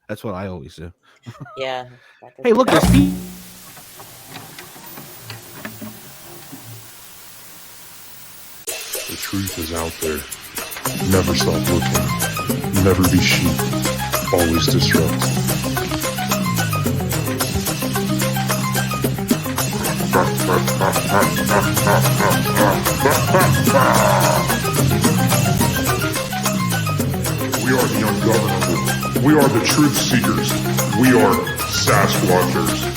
That's what I always do. Yeah, that Hey, doesn't look, work. there's people. The truth is out there. Never stop looking. Never be sheep. Always disrupt. We are the ungovernable. We are the truth seekers. We are Sasquatchers.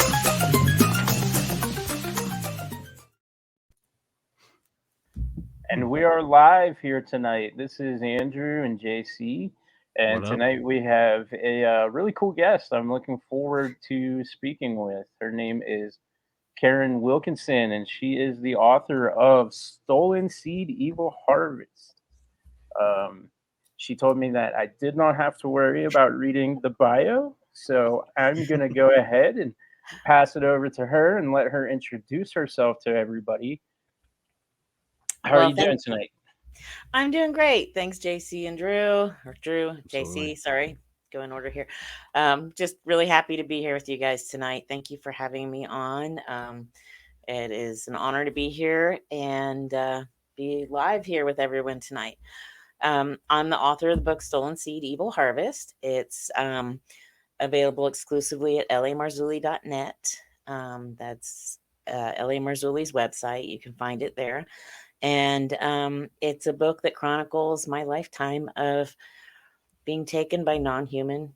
And we are live here tonight. This is Andrew and JC. And What up? tonight we have a really cool guest I'm looking forward to speaking with. Her name is Karin Wilkinson, and she is the author of Stolen Seed Evil Harvest. Um, she told me that I did not have to worry about reading the bio. So I'm going to go ahead and pass it over to her and let her introduce herself to everybody. How are Well, you doing tonight? I'm doing great. Thanks, JC and Drew, or Drew, Absolutely. JC. Sorry, go in order here. Just really happy to be here with you guys tonight. Thank you for having me on. It is an honor to be here and be live here with everyone tonight. I'm the author of the book Stolen Seed, Evil Harvest. It's available exclusively at lamarzulli.net. That's L.A. Marzulli's website. You can find it there. And it's a book that chronicles my lifetime of being taken by non-human,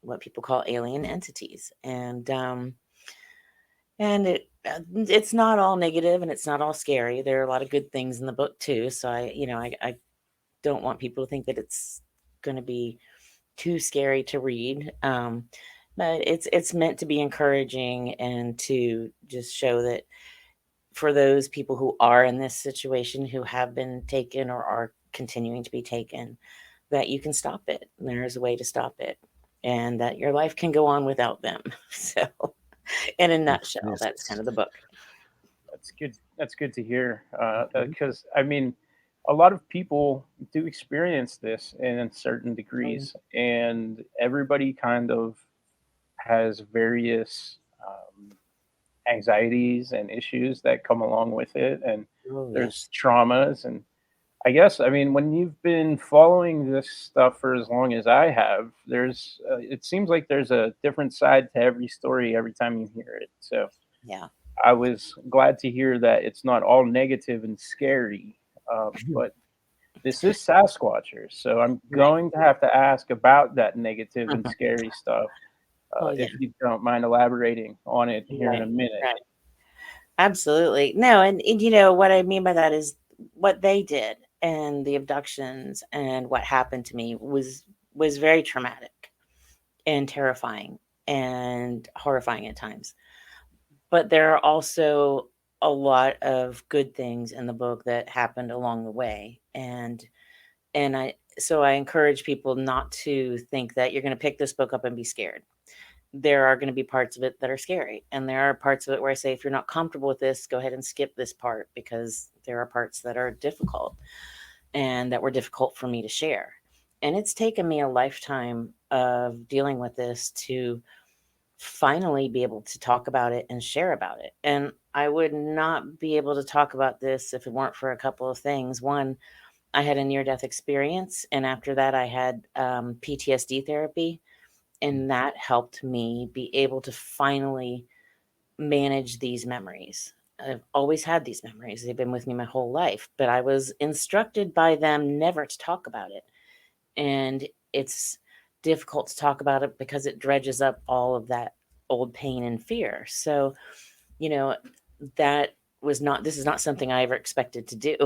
what people call alien entities. And it's not all negative and it's not all scary. There are a lot of good things in the book too. So I don't want people to think that it's going to be too scary to read. But it's meant to be encouraging and to just show that for those people who are in this situation, who have been taken or are continuing to be taken, that you can stop it. There's a way to stop it, and that your life can go on without them. So, in a nutshell, that's kind of the book. That's good. That's good to hear. Mhm. Because I mean, a lot of people do experience this in certain Oh, degrees, and everybody kind of has various anxieties and issues that come along with it, and oh there's yes. traumas. And I guess I mean when you've been following this stuff for as long as I have, there's it seems like there's a different side to every story every time you hear it. So Yeah. I was glad to hear that it's not all negative and scary. But this is Sasquatchers, so I'm Right. going to have to ask about that negative and scary stuff. Oh yeah. If you don't mind elaborating on it here in a Right. minute. Right. Absolutely. No, and you know what I mean by that is what they did and the abductions and what happened to me was very traumatic and terrifying and horrifying at times. But there are also a lot of good things in the book that happened along the way. And I encourage people not to think that you're going to pick this book up and be scared. There are going to be parts of it that are scary, and there are parts of it where I say if you're not comfortable with this, go ahead and skip this part, because there are parts that are difficult and that were difficult for me to share. And it's taken me a lifetime of dealing with this to finally be able to talk about it and share about it. And I would not be able to talk about this if it weren't for a couple of things. One, I had a near death experience, and after that, I had PTSD therapy, and that helped me be able to finally manage these memories. I've always had these memories, they've been with me my whole life, but I was instructed by them never to talk about it. And it's difficult to talk about it because it dredges up all of that old pain and fear. So, you know, that was not this is not something I ever expected to do.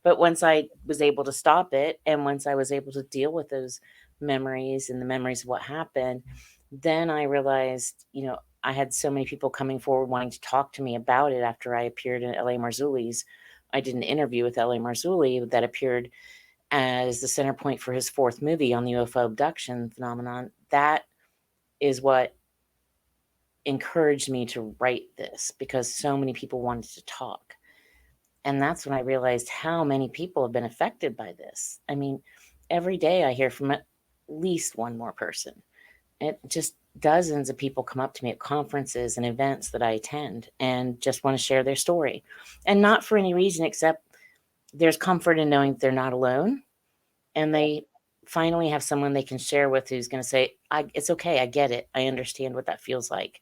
But once I was able to stop it, and once I was able to deal with those memories and the memories of what happened, then I realized, I had so many people coming forward wanting to talk to me about it after I appeared in LA Marzulli's. I did an interview with LA Marzulli that appeared as the center point for his fourth movie on the UFO abduction phenomenon. That is what encouraged me to write this, because so many people wanted to talk. And that's when I realized how many people have been affected by this. I mean, every day I hear from at least one more person. it just dozens of people come up to me at conferences and events that I attend and just want to share their story. And not for any reason except there's comfort in knowing they're not alone, and they finally have someone they can share with who's going to say, it's okay. I get it. I understand what that feels like.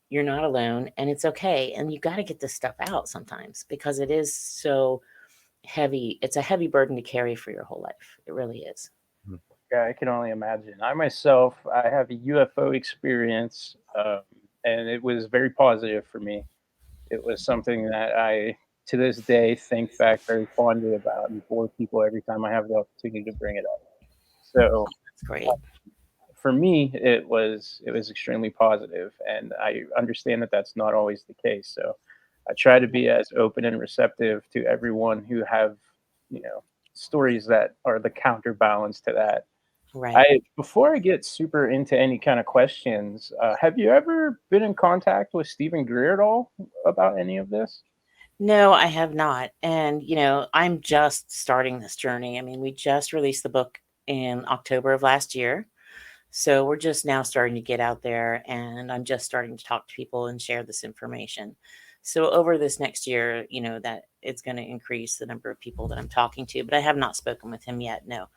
You're not alone, and it's okay. And you got to get this stuff out sometimes because it is so heavy. It's a heavy burden to carry for your whole life. It really is. Yeah, I can only imagine. I myself, I have a UFO experience, and it was very positive for me. It was something that I, to this day, think back very fondly about and for people every time I have the opportunity to bring it up. So It's great. for me, it was extremely positive, and I understand that that's not always the case. So I try to be as open and receptive to everyone who have, you know, stories that are the counterbalance to that. Right. I Before I get super into any kind of questions, have you ever been in contact with Stephen Greer at all about any of this? No, I have not. And, I'm just starting this journey. I mean, we just released the book in October of last year. So we're just now starting to get out there, and I'm just starting to talk to people and share this information. So over this next year, that it's going to increase the number of people that I'm talking to, but I have not spoken with him yet. No,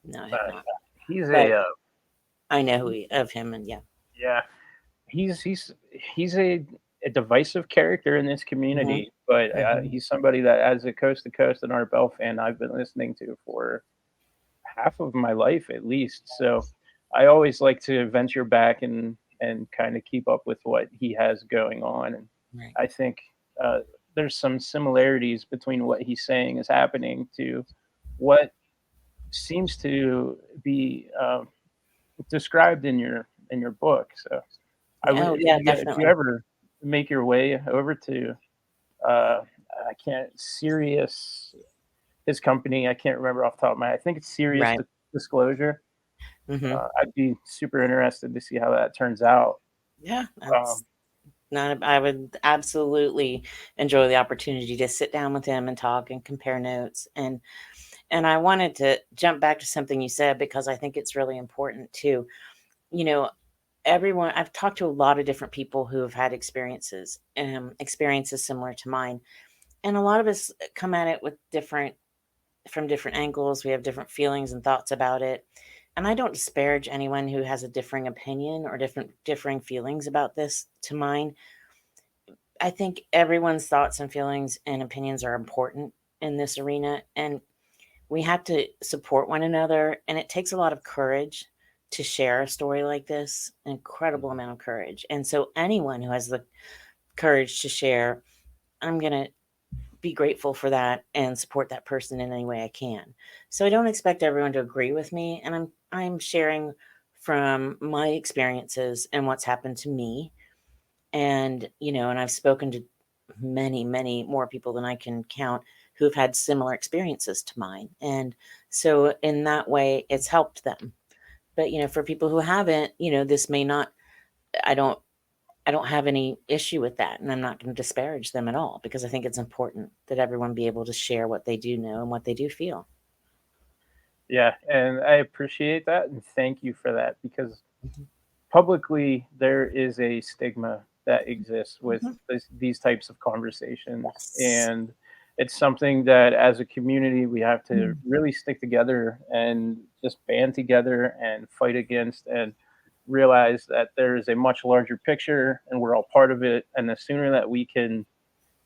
no, I have Uh, not. he's But a I know of him, and yeah. Yeah, he's a divisive character in this Hmm. community, but Hmm. he's somebody that, as a coast to coast and Art Bell fan, I've been listening to for half of my life at least. So I always like to venture back and kind of keep up with what he has going on. And Right. I think uh, there's some similarities between what he's saying is happening to what seems to be described in your book. So I would, Oh, yeah, if you definitely. ever make your way over to uh, I can't Sirius, his company, I can't remember off the top of my head. I think it's Sirius Right. Disclosure. Hmm. I'd be super interested to see how that turns out. Yeah, Um, that's not. I would absolutely enjoy the opportunity to sit down with him and talk and compare notes. And I wanted to jump back to something you said because I think it's really important too. You know, everyone I've talked to a lot of different people who have had experiences similar to mine. And a lot of us come at it with different angles. We have different feelings and thoughts about it. And I don't disparage anyone who has a differing opinion or differing feelings about this to mine. I think everyone's thoughts and feelings and opinions are important in this arena. And we have to support one another, and it takes a lot of courage to share a story like this, an incredible amount of courage. And so anyone who has the courage to share, I'm going to be grateful for that and support that person in any way I can. So I don't expect everyone to agree with me, and I'm sharing from my experiences and what's happened to me. And and I've spoken to many more people than I can count who've had similar experiences to mine. And so in that way it's helped them. But for people who haven't, this may not I don't I don't have any issue with that, and I'm not going to disparage them at all because I think it's important that everyone be able to share what they do know and what they do feel. yeah, and I appreciate that and thank you for that, because Mhm. publicly there is a stigma that exists with Mhm. these types of conversations, Yes. and it's something that as a community we have to Mm. really stick together and just band together and fight against, and realize that there is a much larger picture and we're all part of it, and the sooner that we can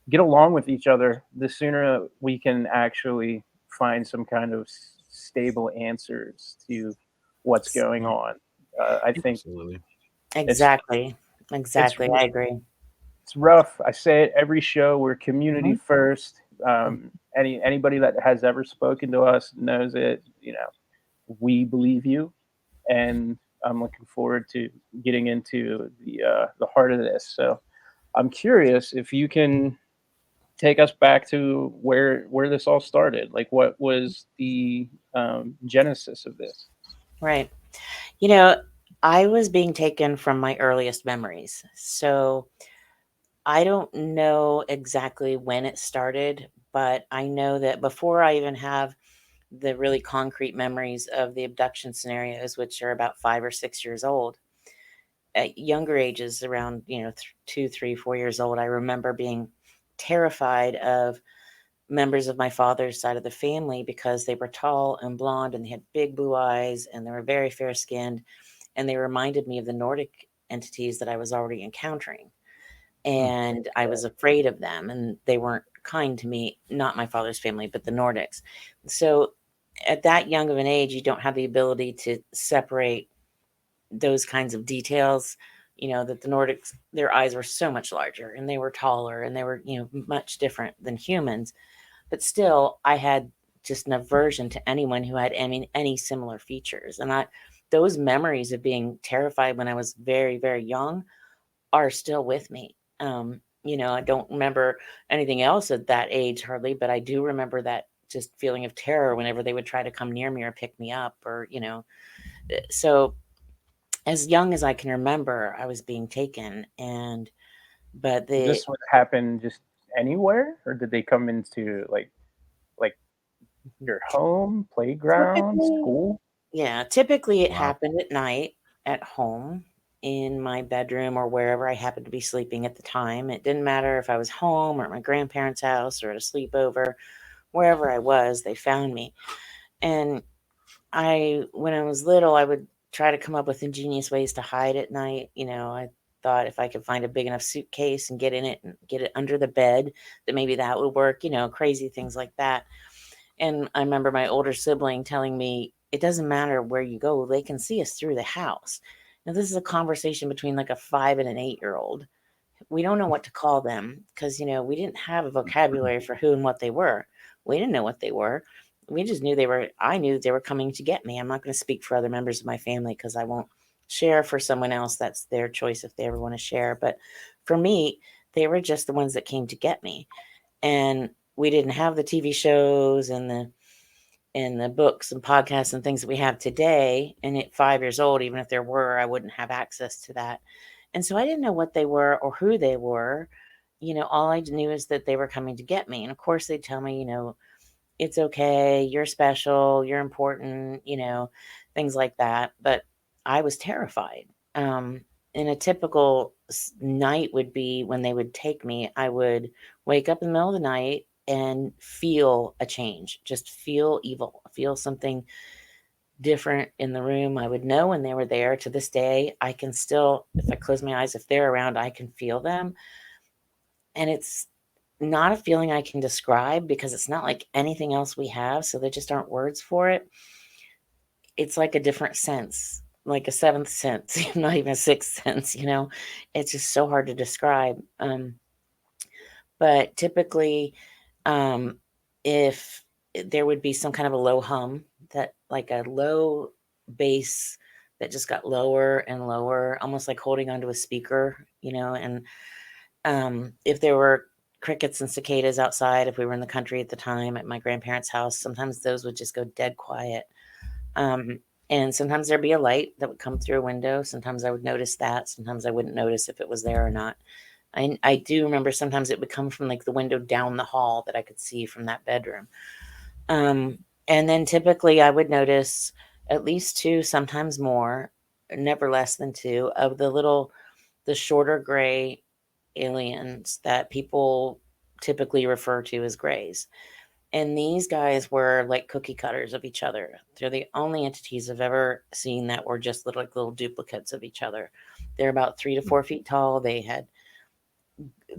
get along with each other, the sooner we can actually find some kind of stable answers to what's going on. I think Absolutely. it's Exactly. it's Exactly. I agree. it's rough. I say it every show. We're community Mhm. first. Anybody that has ever spoken to us knows it. You know, we believe you, and I'm looking forward to getting into the heart of this. So I'm curious if you can take us back to where this all started. Like, what was the genesis of this? Right. You know, I was being taken from my earliest memories. So I don't know exactly when it started, but I know that before I even have the really concrete memories of the abduction scenarios, which are about 5 or 6 years old, at younger ages, around 2, 3, 4 years old, I remember being terrified of members of my father's side of the family because they were tall and blonde and they had big blue eyes and they were very fair skinned, and they reminded me of the Nordic entities that I was already encountering. And I was afraid of them, and they weren't kind to me, not my father's family, but the Nordics. So at that young of an age, you don't have the ability to separate those kinds of details. That the Nordics, their eyes were so much larger and they were taller and they were, much different than humans. But still, I had just an aversion to anyone who had any similar features. And those memories of being terrified when I was very, very young are still with me. I don't remember anything else at that age hardly, but I do remember that just feeling of terror whenever they would try to come near me or pick me up, or, so as young as I can remember, I was being taken. But This would happen just anywhere, or did they come into like your home, playground, typically, school? yeah, typically it Wow. happened at night at home in my bedroom or wherever I happened to be sleeping at the time. It didn't matter if I was home or at my grandparents' house or at a sleepover, wherever I was, they found me. And when I was little, I would try to come up with ingenious ways to hide at night. I thought if I could find a big enough suitcase and get in it and get it under the bed, that maybe that would work, crazy things like that. And I remember my older sibling telling me, it doesn't matter where you go, they can see us through the house. Now, this is a conversation between like a 5 and an 8-year-old. We don't know what to call them because, we didn't have a vocabulary for who and what they were. We didn't know what they were. We just knew I knew they were coming to get me. I'm not going to speak for other members of my family because I won't share for someone else. That's their choice if they ever want to share. But for me, they were just the ones that came to get me. And we didn't have the TV shows and the books and podcasts and things that we have today. And at 5 years old, even if there were, I wouldn't have access to that. And so I didn't know what they were or who they were. All I knew is that they were coming to get me. And of course, they'd tell me, it's okay, you're special, you're important, things like that. But I was terrified. And a typical night would be when they would take me, I would wake up in the middle of the night and feel a change, just feel evil, feel something different in the room. I would know when they were there. To this day, I can still, if I close my eyes, if they're around, I can feel them. And it's not a feeling I can describe because it's not like anything else we have. So there just aren't words for it. It's like a different sense, like a seventh sense, not even a sixth sense, It's just so hard to describe. But typically, if there would be some kind of a low hum, that like a low bass that just got lower and lower, almost like holding onto a speaker, and if there were crickets and cicadas outside, if we were in the country at the time at my grandparents' house, sometimes those would just go dead quiet. And sometimes there'd be a light that would come through a window. Sometimes I would notice that. Sometimes I wouldn't notice if it was there or not. I do remember sometimes it would come from like the window down the hall that I could see from that bedroom. And then typically I would notice at least 2, sometimes more, never less than 2 of the shorter gray aliens that people typically refer to as grays. And these guys were like cookie cutters of each other. They're the only entities I've ever seen that were just little duplicates of each other. They're about 3 to 4 feet tall. They had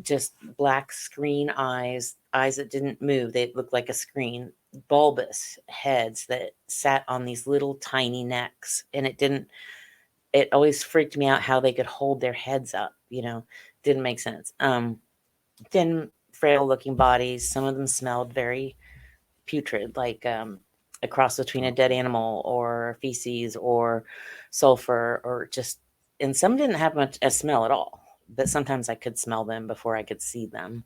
just black screen eyes that didn't move. They looked like a screen, bulbous heads that sat on these little tiny necks. And it always freaked me out how they could hold their heads up, didn't make sense. Thin, frail looking bodies. Some of them smelled very putrid, like a cross between a dead animal or feces or sulfur, or just, and some didn't have much a smell at all, but sometimes I could smell them before I could see them.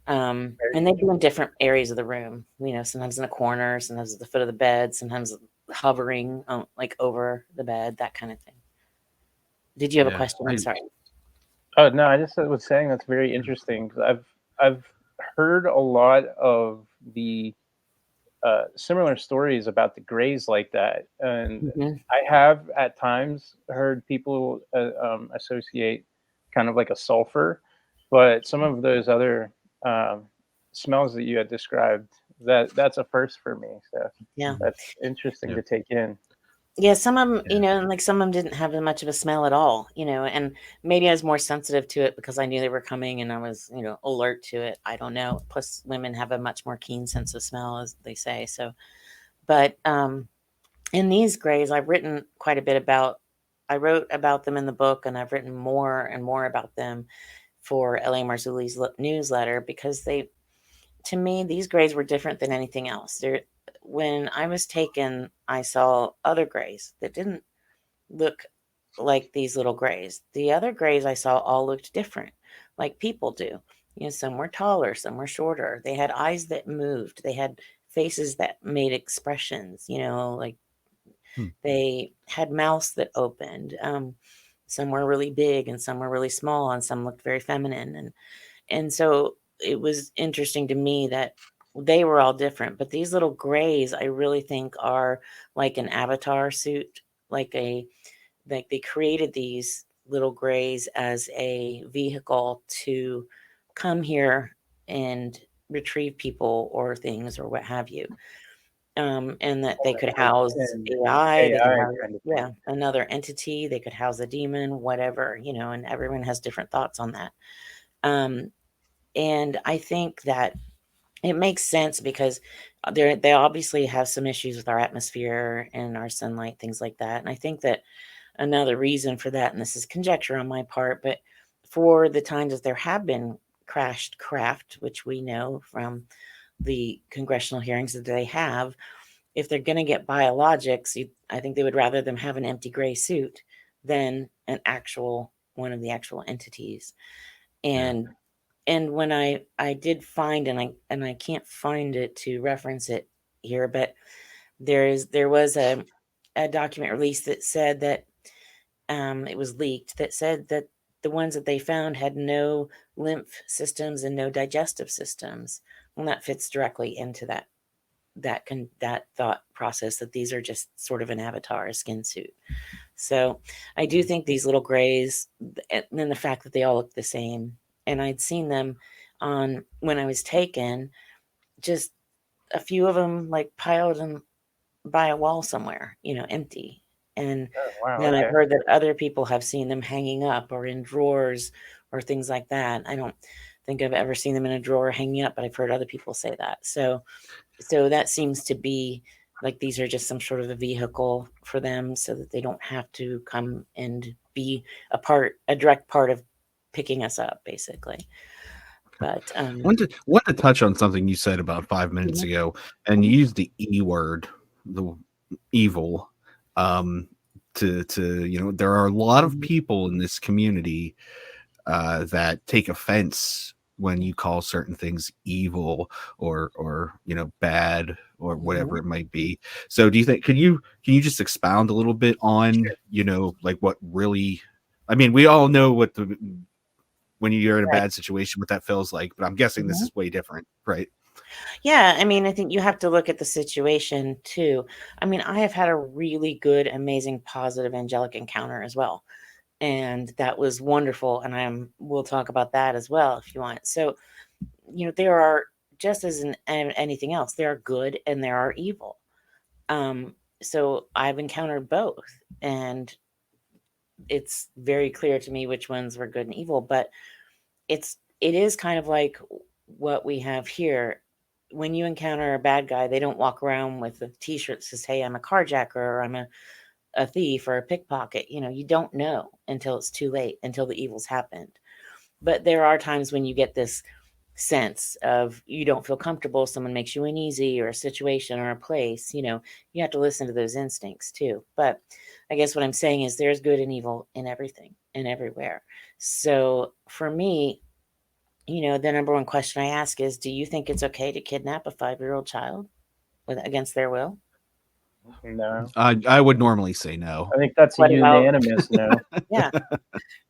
And they'd be in different areas of the room, sometimes in a corner, sometimes at the foot of the bed, sometimes hovering like over the bed, that kind of thing. Did you have a question? I'm sorry. Oh no, I just was saying that's very interesting because I've heard a lot of the similar stories about the grays like that, and Mhm. I have at times heard people associate kind of like a sulfur, but some of those other um, smells that you had described, that's a first for me. So Yeah. that's interesting Yeah. to take in. Yeah, some of them, Yeah. and like some of them didn't have much of a smell at all, and maybe I was more sensitive to it because I knew they were coming and I was, alert to it. I don't know. Plus, women have a much more keen sense of smell, as they say. So, but in these grays, I've written quite a bit about. I wrote about them in the book, and I've written more and more about them for L.A. Marzulli's newsletter because to me, these grays were different than anything else. When I was taken, I saw other grays that didn't look like these little grays. The other grays I saw all looked different, like people do. Some were taller, some were shorter. They had eyes that moved. They had faces that made expressions, like Hmm. they had mouths that opened. Some were really big and some were really small and some looked very feminine. And so it was interesting to me that they were all different, but these little grays I really think are like an avatar suit, like they created these little grays as a vehicle to come here and retrieve people or things or what have you. And that they could Like house an AI, they could AI house, kind of thing. yeah, another entity, they could house a demon, whatever, and everyone has different thoughts on that. And I think that it makes sense because they obviously have some issues with our atmosphere and our sunlight, things like that. And I think that another reason for that, and this is conjecture on my part, but for the times that there have been crashed craft, which we know from the congressional hearings that they have, if they're going to get biologics, I think they would rather them have an empty gray suit than an actual one of the actual entities. Yeah. And when I did find, and I can't find it to reference it here, but there was a document released that said that it was leaked that said that the ones that they found had no lymph systems and no digestive systems. Well, that fits directly into that thought process that these are just sort of an avatar, a skin suit. So I do think these little grays, and then the fact that they all look the same, and I'd seen them on when I was taken, just a few of them like piled in by a wall somewhere, empty. And Oh, wow. then I've Okay. heard that other people have seen them hanging up or in drawers or things like that. I don't think I've ever seen them in a drawer hanging up, but I've heard other people say that. So that seems to be like these are just some sort of a vehicle for them so that they don't have to come and be a direct part of picking us up, basically. But Want to touch on something you said about 5 minutes Mhm. ago, and you used the E word, the evil. To there are a lot of Mhm. people in this community that take offense when you call certain things evil or bad or whatever Mhm. it might be. So do you think can you just expound a little bit on like what really? I mean, we all know what when you're in a Right. bad situation what that feels like, but I'm guessing this Mhm. is way different, right? Yeah, I mean, I think you have to look at the situation too. I mean, I have had a really good, amazing, positive angelic encounter as well. And that was wonderful. And we'll talk about that as well if you want. So, there are, just as in anything else, there are good and there are evil. So I've encountered both, and it's very clear to me which ones were good and evil, but it is kind of like what we have here. When you encounter a bad guy, they don't walk around with a t-shirt that says, "Hey, I'm a carjacker," or "I'm a thief," or a pickpocket. You don't know until it's too late, until the evil's happened. But there are times when you get this sense of you don't feel comfortable, someone makes you uneasy, or a situation or a place. You have to listen to those instincts too. But I guess what I'm saying is there's good and evil in everything and everywhere. So for me, the number one question I ask is, do you think it's okay to kidnap a 5-year-old child against their will? No, I would normally say no. I think that's a What about, unanimous no. yeah.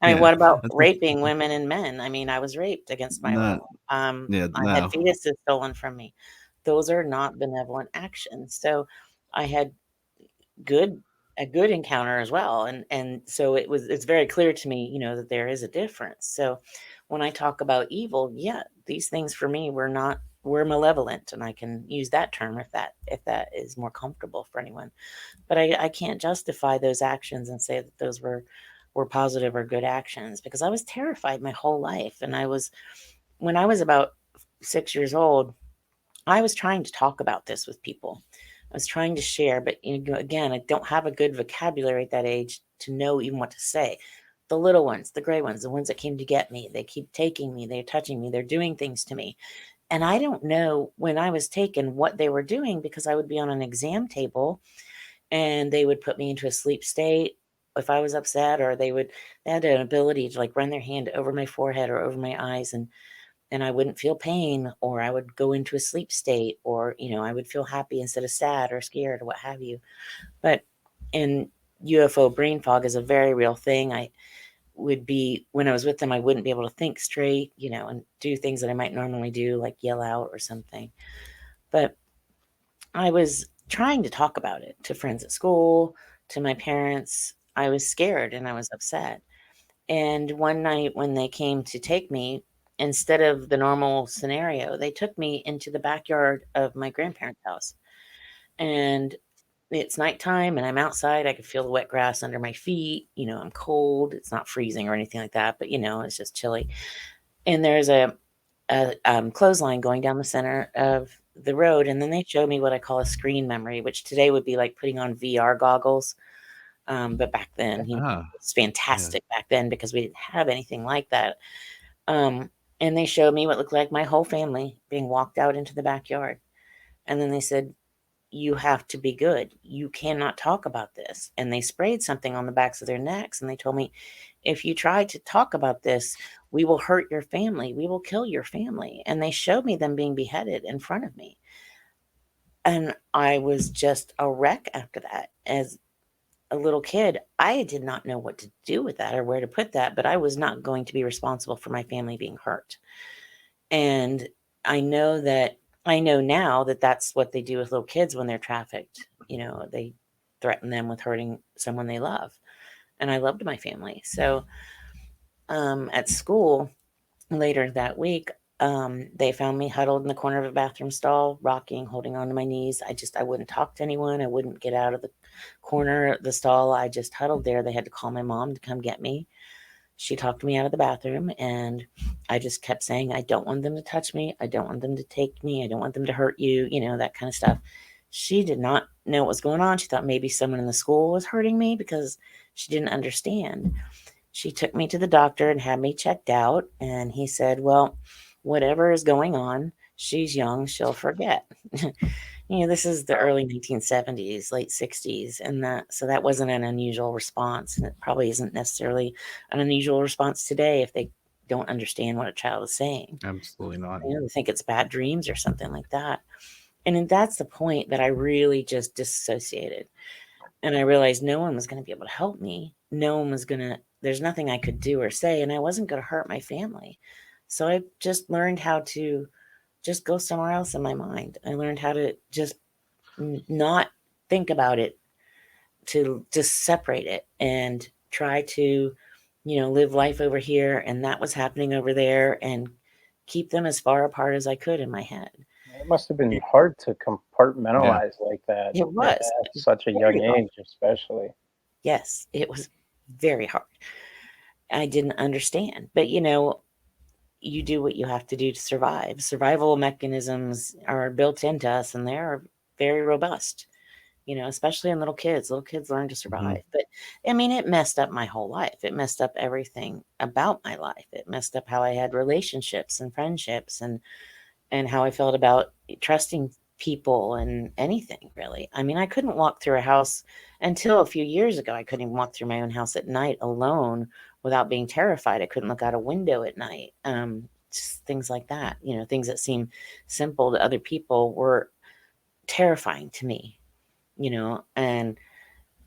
I mean, Yeah, what about that's raping women and men? I mean, I was raped against my not. will. Yeah, I had no. fetuses stolen from me. those are not benevolent actions. So I had a good encounter as well. And so it's very clear to me, that there is a difference. So when I talk about evil, yeah, these things for me were malevolent, and I can use that term if that is more comfortable for anyone. But I can't justify those actions and say that those were positive or good actions, because I was terrified my whole life. And when I was about 6 years old, I was trying to talk about this with people. I was trying to share, but again, I don't have a good vocabulary at that age to know even what to say. The little ones, the gray ones, the ones that came to get me, they keep taking me, they're touching me, they're doing things to me. And I don't know when I was taken what they were doing, because I would be on an exam table and they would put me into a sleep state if I was upset, or they had an ability to like run their hand over my forehead or over my eyes, and I wouldn't feel pain, or I would go into a sleep state, or, I would feel happy instead of sad or scared or what have you. But in UFO brain fog is a very real thing. When I was with them, I wouldn't be able to think straight, and do things that I might normally do, like yell out or something. But I was trying to talk about it to friends at school, to my parents. I was scared and I was upset. And one night when they came to take me, instead of the normal scenario, they took me into the backyard of my grandparents' house. And it's nighttime and I'm outside. I could feel the wet grass under my feet. I'm cold. It's not freezing or anything like that, but it's just chilly. And there's a clothesline going down the center of the road. And then they showed me what I call a screen memory, which today would be like putting on VR goggles. But back then, it's fantastic back then, because we didn't have anything like that. And they showed me what looked like my whole family being walked out into the backyard. And then they said, you have to be good. You cannot talk about this. And they sprayed something on the backs of their necks. And they told me, if you try to talk about this, we will hurt your family. We will kill your family. And they showed me them being beheaded in front of me. And I was just a wreck after that. As a little kid, I did not know what to do with that or where to put that, but I was not going to be responsible for my family being hurt. And I know now that that's what they do with little kids when they're trafficked. They threaten them with hurting someone they love. And I loved my family. So at school later that week, they found me huddled in the corner of a bathroom stall, rocking, holding on to my knees. I wouldn't talk to anyone. I wouldn't get out of the corner of the stall. I just huddled there. They had to call my mom to come get me. She talked me out of the bathroom, and I just kept saying, I don't want them to touch me. I don't want them to take me. I don't want them to hurt you, that kind of stuff. She did not know what was going on. She thought maybe someone in the school was hurting me, because she didn't understand. She took me to the doctor and had me checked out, and he said, well, whatever is going on, she's young, she'll forget. This is the early 1970s, late 60s, and that wasn't an unusual response, and it probably isn't necessarily an unusual response today if they don't understand what a child is saying. Absolutely not. They think it's bad dreams or something like that. And that's the point that I really just disassociated. And I realized no one was going to be able to help me. There's nothing I could do or say, and I wasn't going to hurt my family. So I just learned how to just go somewhere else in my mind. I learned how to just not think about it, to just separate it and try to, live life over here. And that was happening over there, and keep them as far apart as I could in my head. It must have been hard to compartmentalize like that. It was. At such a young age, especially. Yes, it was very hard. I didn't understand. But, you do what you have to do to survive. Survival mechanisms are built into us, and they're very robust, especially in little kids. Little kids learn to survive. Mm-hmm. But, it messed up my whole life. It messed up everything about my life. It messed up how I had relationships and friendships, and how I felt about trusting people and anything, really. I couldn't walk through a house until a few years ago. I couldn't even walk through my own house at night alone without being terrified. I couldn't look out a window at night. Just things like that, things that seem simple to other people were terrifying to me, and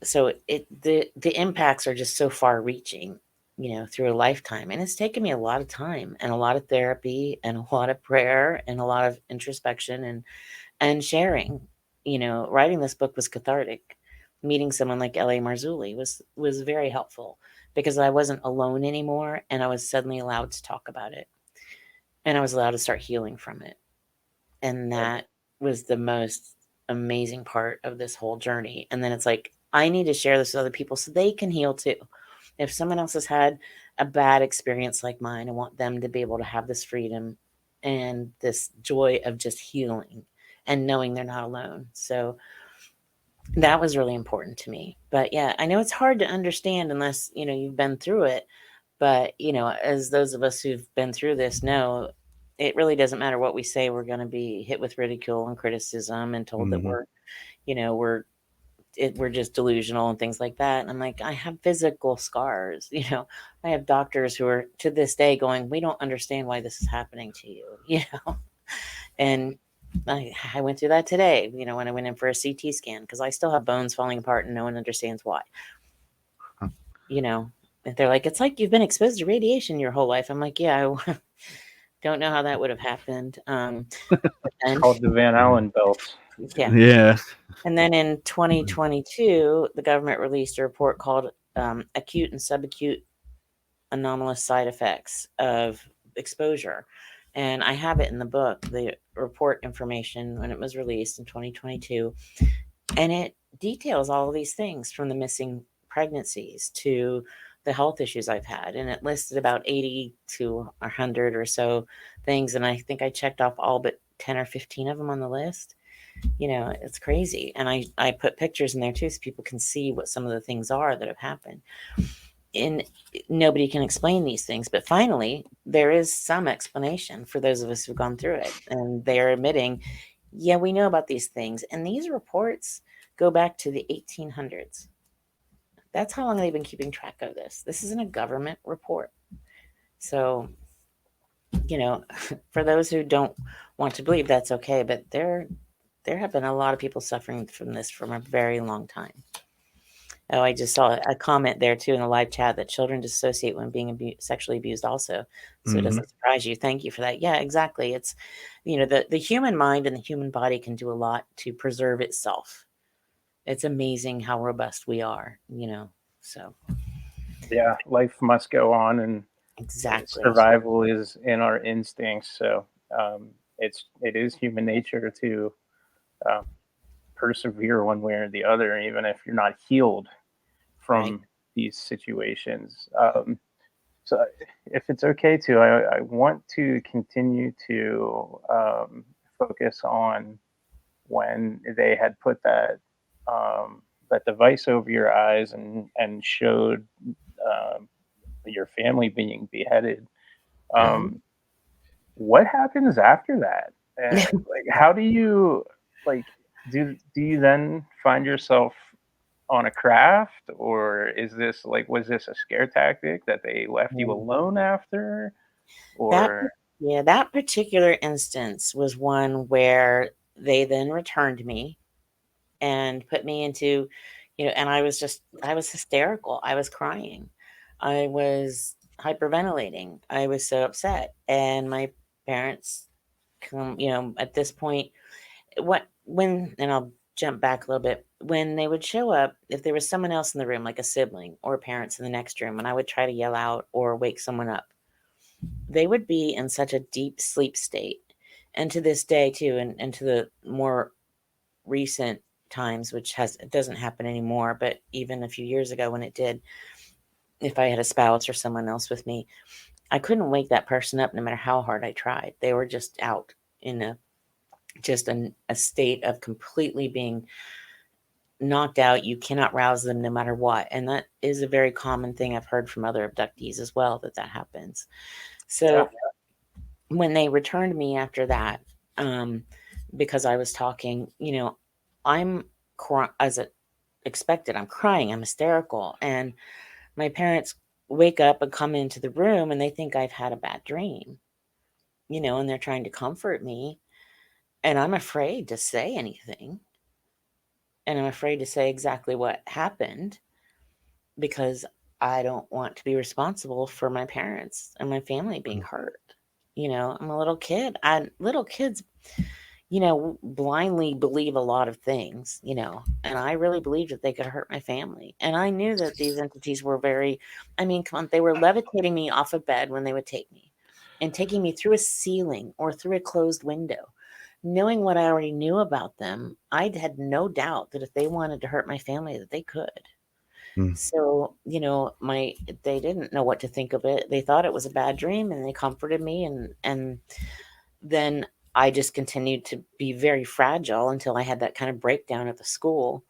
so the impacts are just so far reaching, through a lifetime. And it's taken me a lot of time and a lot of therapy and a lot of prayer and a lot of introspection and sharing. Writing this book was cathartic. Meeting someone like L.A. Marzulli was very helpful because I wasn't alone anymore, and I was suddenly allowed to talk about it, and I was allowed to start healing from it. And that was the most amazing part of this whole journey. And then it's like, I need to share this with other people so they can heal too. If someone else has had a bad experience like mine, I want them to be able to have this freedom and this joy of just healing and knowing they're not alone. So that was really important to me. But yeah, I know it's hard to understand unless, you've been through it. But, as those of us who've been through this know, it really doesn't matter what we say. We're going to be hit with ridicule and criticism and told that Mhm. we're just delusional and things like that. And I'm like, I have physical scars. I have doctors who are to this day going, we don't understand why this is happening to you. And I went through that today, when I went in for a CT scan, because I still have bones falling apart and no one understands why. Huh. If they're like, it's like you've been exposed to radiation your whole life. I'm like, yeah, I don't know how that would have happened. It's called the Van Allen belt. Yeah. Yeah. And then in 2022, the government released a report called Acute and Subacute Anomalous Side Effects of Exposure. And I have it in the book, the report information when it was released in 2022. And it details all of these things from the missing pregnancies to the health issues I've had. And it listed about 80 to 100 or so things. And I think I checked off all but 10 or 15 of them on the list. It's crazy. And I put pictures in there too so people can see what some of the things are that have happened. And nobody can explain these things. But finally, there is some explanation for those of us who've gone through it. And they are admitting, yeah, we know about these things. And these reports go back to the 1800s. That's how long they've been keeping track of this. This isn't a government report. So, for those who don't want to believe, that's okay. But there have been a lot of people suffering from this from a very long time. Oh, I just saw a comment there too in the live chat that children dissociate when being sexually abused also. So it Mhm. doesn't surprise you. Thank you for that. Yeah, exactly. It's, the human mind and the human body can do a lot to preserve itself. It's amazing how robust we are, so Yeah, life must go on, and exactly. survival is in our instincts. So it is human nature to uh, persevere one way or the other, even if you're not healed Right. from these situations. So, if it's okay to, I want to continue to focus on when they had put that device over your eyes and showed um, your family being beheaded. Mhm. What happens after that? And like, how do you like do you then find yourself on a craft, or is this like, was this a scare tactic that they left you alone after, That or yeah, that particular instance was one where they then returned me and put me into, and I was hysterical. I was crying. I was hyperventilating. I was so upset. And my parents come, at this point, and I'll jump back a little bit. When they would show up, if there was someone else in the room, like a sibling or parents in the next room, and I would try to yell out or wake someone up, they would be in such a deep sleep state. And to this day, too, and to the more recent times, it doesn't happen anymore, but even a few years ago when it did, if I had a spouse or someone else with me, I couldn't wake that person up no matter how hard I tried. They were just out in a state of completely being knocked out. You cannot rouse them no matter what. And that is a very common thing I've heard from other abductees as well, that happens. yeah, So when they returned me after that, because I was talking, I'm as expected, I'm crying, I'm hysterical. And my parents wake up and come into the room and they think I've had a bad dream, and they're trying to comfort me. And I'm afraid to say anything. And I'm afraid to say exactly what happened because I don't want to be responsible for my parents and my family being hurt. I'm a little kid. Little kids, blindly believe a lot of things, and I really believed that they could hurt my family. And I knew that these entities were come on, they were levitating me off a bed when they would take me and taking me through a ceiling or through a closed window. Knowing what I already knew about them, I had no doubt that if they wanted to hurt my family, that they could. Mm. So, they didn't know what to think of it. They thought it was a bad dream and they comforted me, and then I just continued to be very fragile until I had that kind of breakdown at the school.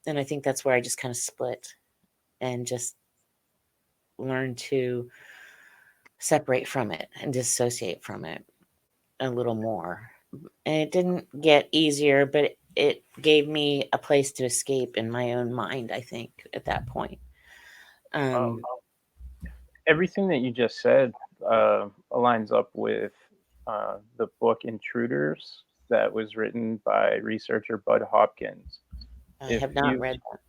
And I think that's where I just kind of split and just learned to separate from it and dissociate from it a little more. And it didn't get easier, but it gave me a place to escape in my own mind, I think, at that point. Um, everything that you just said aligns up with the book Intruders that was written by researcher Bud Hopkins. I If have not you, read that.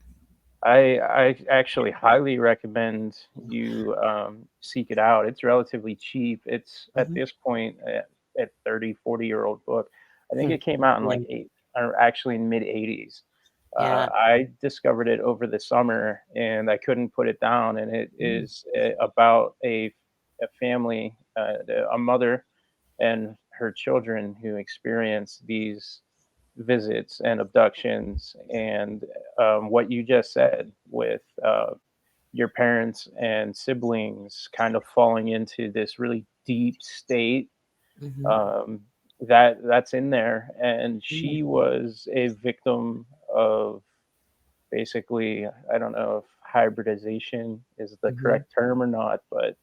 I actually highly recommend you seek it out. It's relatively cheap. It's at Mhm. this point at 30, 40-year-old book. I think Hmm. it came out in Yeah. like or actually in mid 80s. Yeah. I discovered it over the summer and I couldn't put it down. And it Mm. is about a family, a mother and her children who experience these visits and abductions. And what you just said with your parents and siblings kind of falling into this really deep state, Mhm. um, that's in there. And Yeah. she was a victim of basically, I don't know if hybridization is the Mhm. correct term or not, but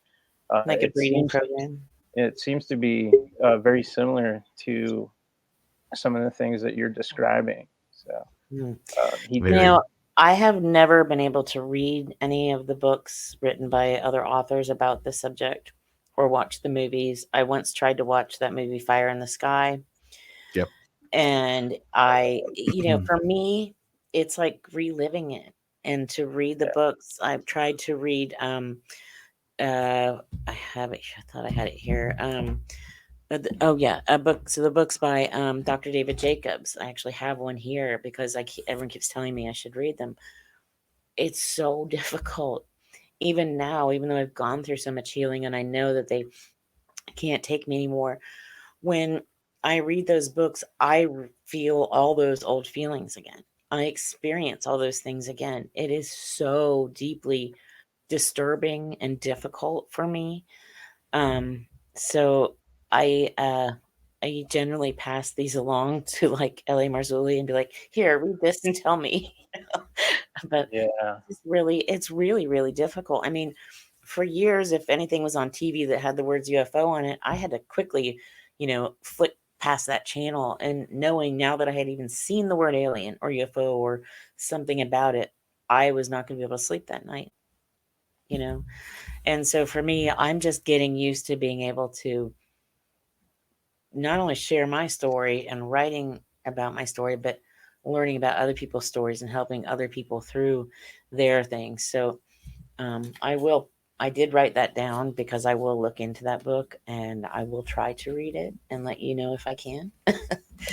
Like a breeding program. it seems to be very similar to some of the things that you're describing. So Mm. he, Very. I have never been able to read any of the books written by other authors about the subject or watch the movies. I once tried to watch that movie Fire in the Sky, Yep. and for me, it's like reliving it. And to read the yeah, books, I've tried to read I have it. I thought I had it here. Oh yeah, a book. So the book's by Dr. David Jacobs. I actually have one here because everyone keeps telling me I should read them. It's so difficult, even now, even though I've gone through so much healing and I know that they can't take me anymore. When I read those books, feel all those old feelings again. I experience all those things again. It is so deeply disturbing and difficult for me. So I generally pass these along to like L.A. Marzulli and be like, "Here, read this and tell me." But yeah, it's really, really difficult. I mean, for years, if anything was on TV that had the words UFO on it, I had to quickly, flick past that channel. And knowing now that I had even seen the word alien or UFO or something about it, I was not going to be able to sleep that night. You know, and so for me, I'm just getting used to being able to not only share my story and writing about my story, but learning about other people's stories and helping other people through their things. So I did write that down because I will look into that book and I will try to read it and let you know if I can.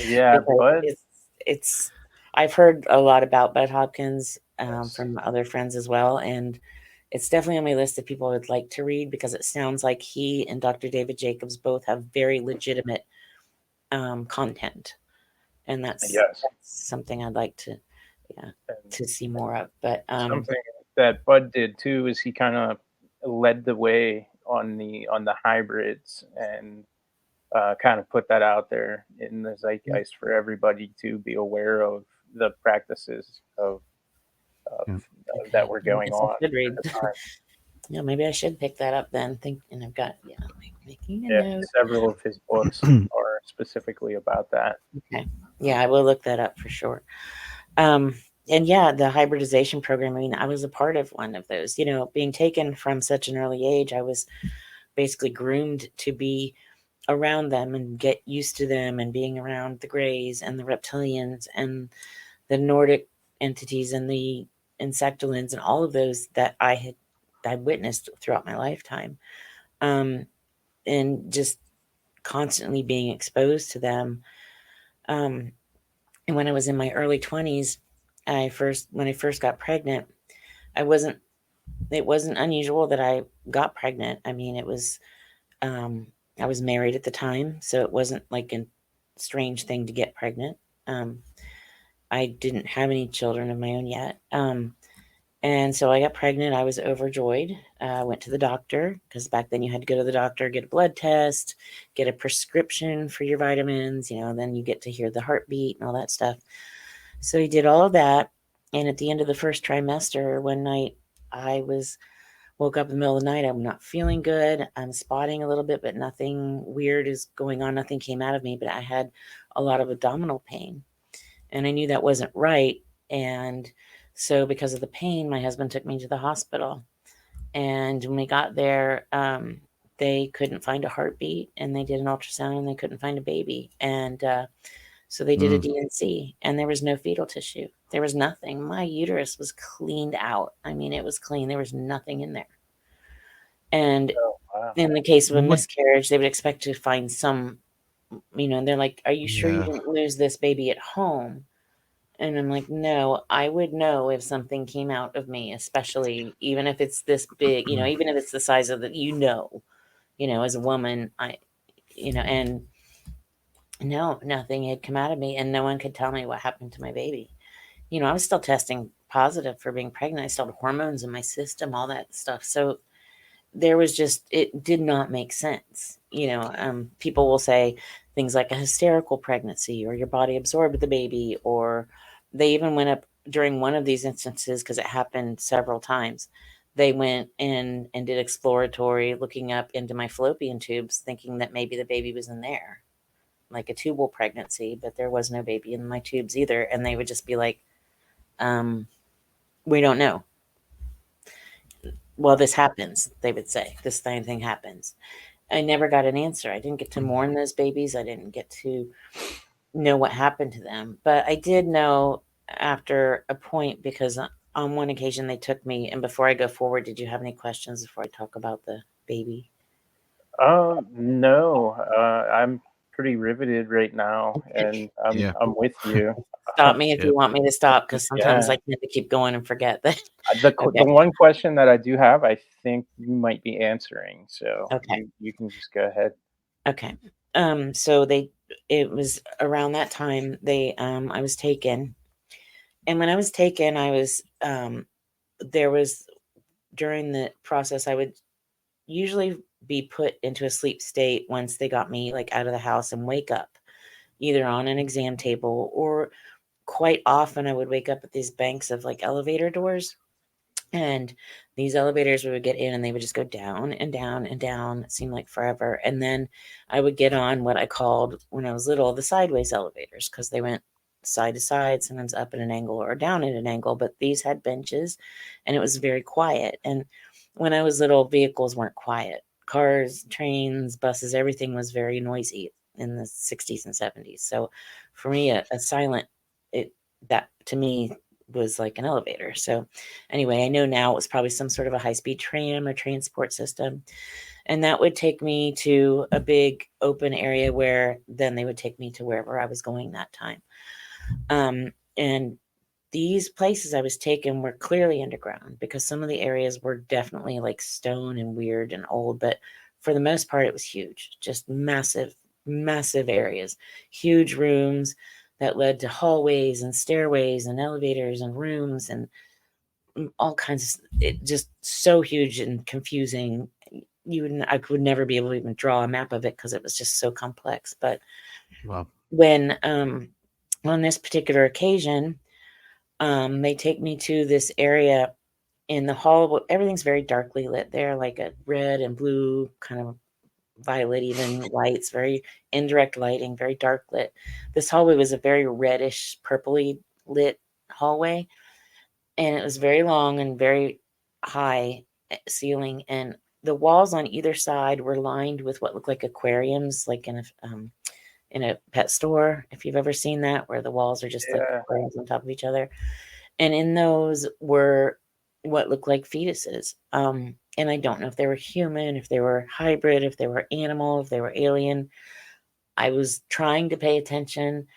yeah. Because But I've heard a lot about Bud Hopkins from other friends as well. And it's definitely on my list of people I would like to read because it sounds like he and Dr. David Jacobs both have very legitimate content. And yes, that's something I'd like to, yeah, and to see more of. But something that Bud did too is he kind of led the way on the hybrids and kind of put that out there in the zeitgeist for everybody to be aware of the practices of Yeah. that okay, were I going guess I on should at read. the time. Yeah, maybe I should pick that up then. And I've got making a Yeah, note. several of his books are specifically about that. Okay, yeah, I will look that up for sure. Um, and yeah, the hybridization program. I mean, I was a part of one of those. Being taken from such an early age, I was basically groomed to be around them and get used to them, and being around the Greys and the reptilians and the Nordic entities and the insectoids and all of those that I witnessed throughout my lifetime. And just constantly being exposed to them And when I was in my early 20s, when I first got pregnant, it wasn't unusual that I got pregnant. I mean, I was married at the time, so it wasn't like a strange thing to get pregnant. I didn't have any children of my own yet. And so I got pregnant. I was overjoyed. I went to the doctor because back then you had to go to the doctor, get a blood test, get a prescription for your vitamins, then you get to hear the heartbeat and all that stuff. So he did all of that. And at the end of the first trimester, one night, woke up in the middle of the night. I'm not feeling good. I'm spotting a little bit, but nothing weird is going on. Nothing came out of me, but I had a lot of abdominal pain. And I knew that wasn't right. And so because of the pain, my husband took me to the hospital. And when we got there, they couldn't find a heartbeat, and they did an ultrasound and they couldn't find a baby. And so they did a DNC, and there was no fetal tissue. There was nothing. My uterus was cleaned out. I mean, it was clean. There was nothing in there. And in the case of a miscarriage, they would expect to find some, and they're like, are you sure you didn't lose this baby at home? And I'm like, no, I would know if something came out of me, especially even if it's this big, even if it's the size of as a woman, and no, nothing had come out of me, and no one could tell me what happened to my baby. I was still testing positive for being pregnant. I still had hormones in my system, all that stuff. So there was it did not make sense. People will say things like a hysterical pregnancy, or your body absorbed the baby, or they even went up during one of these instances, because it happened several times. They went in and did exploratory looking up into my fallopian tubes, thinking that maybe the baby was in there, like a tubal pregnancy, but there was no baby in my tubes either. And they would just be like, we don't know. Well, this happens, they would say. This thing happens. I never got an answer. I didn't get to mourn those babies. I didn't get to know what happened to them. But I did know after a point, because on one occasion they took me, and before I go forward, did you have any questions before I talk about the baby? No. I'm pretty riveted right now, and I'm with you. Stop me if you want me to stop, because sometimes I tend to keep going and forget that. The one question that I do have, I think you might be answering, so you can just go ahead. Okay. So it was around that time I was taken. And when I was taken, there was, during the process, I would usually be put into a sleep state once they got me like out of the house, and wake up either on an exam table, or quite often I would wake up at these banks of like elevator doors. And these elevators, we would get in and they would just go down and down and down. It seemed like forever. And then I would get on what I called, when I was little, the sideways elevators, because they went side to side, sometimes up at an angle or down at an angle. But these had benches, and it was very quiet. And when I was little, vehicles weren't quiet. Cars, trains, buses, everything was very noisy in the 60s and 70s. So for me, a silent, that to me was like an elevator. So anyway, I know now it was probably some sort of a high-speed tram or transport system. And that would take me to a big open area, where then they would take me to wherever I was going that time. And these places I was taken were clearly underground, because some of the areas were definitely like stone and weird and old, but for the most part, it was huge, just massive, massive areas, huge rooms that led to hallways and stairways and elevators and rooms and all kinds of, it just so huge and confusing. I would never be able to even draw a map of it, because it was just so complex. But when on this particular occasion, they take me to this area in the hall. Everything's very darkly lit there, like a red and blue kind of violet, even lights, very indirect lighting, very dark lit. This hallway was a very reddish, purpley lit hallway, and it was very long and very high ceiling, and the walls on either side were lined with what looked like aquariums, like in a pet store, if you've ever seen that, where the walls are just like aquariums on top of each other. And in those were what looked like fetuses. And I don't know if they were human, if they were hybrid, if they were animal, if they were alien. I was trying to pay attention,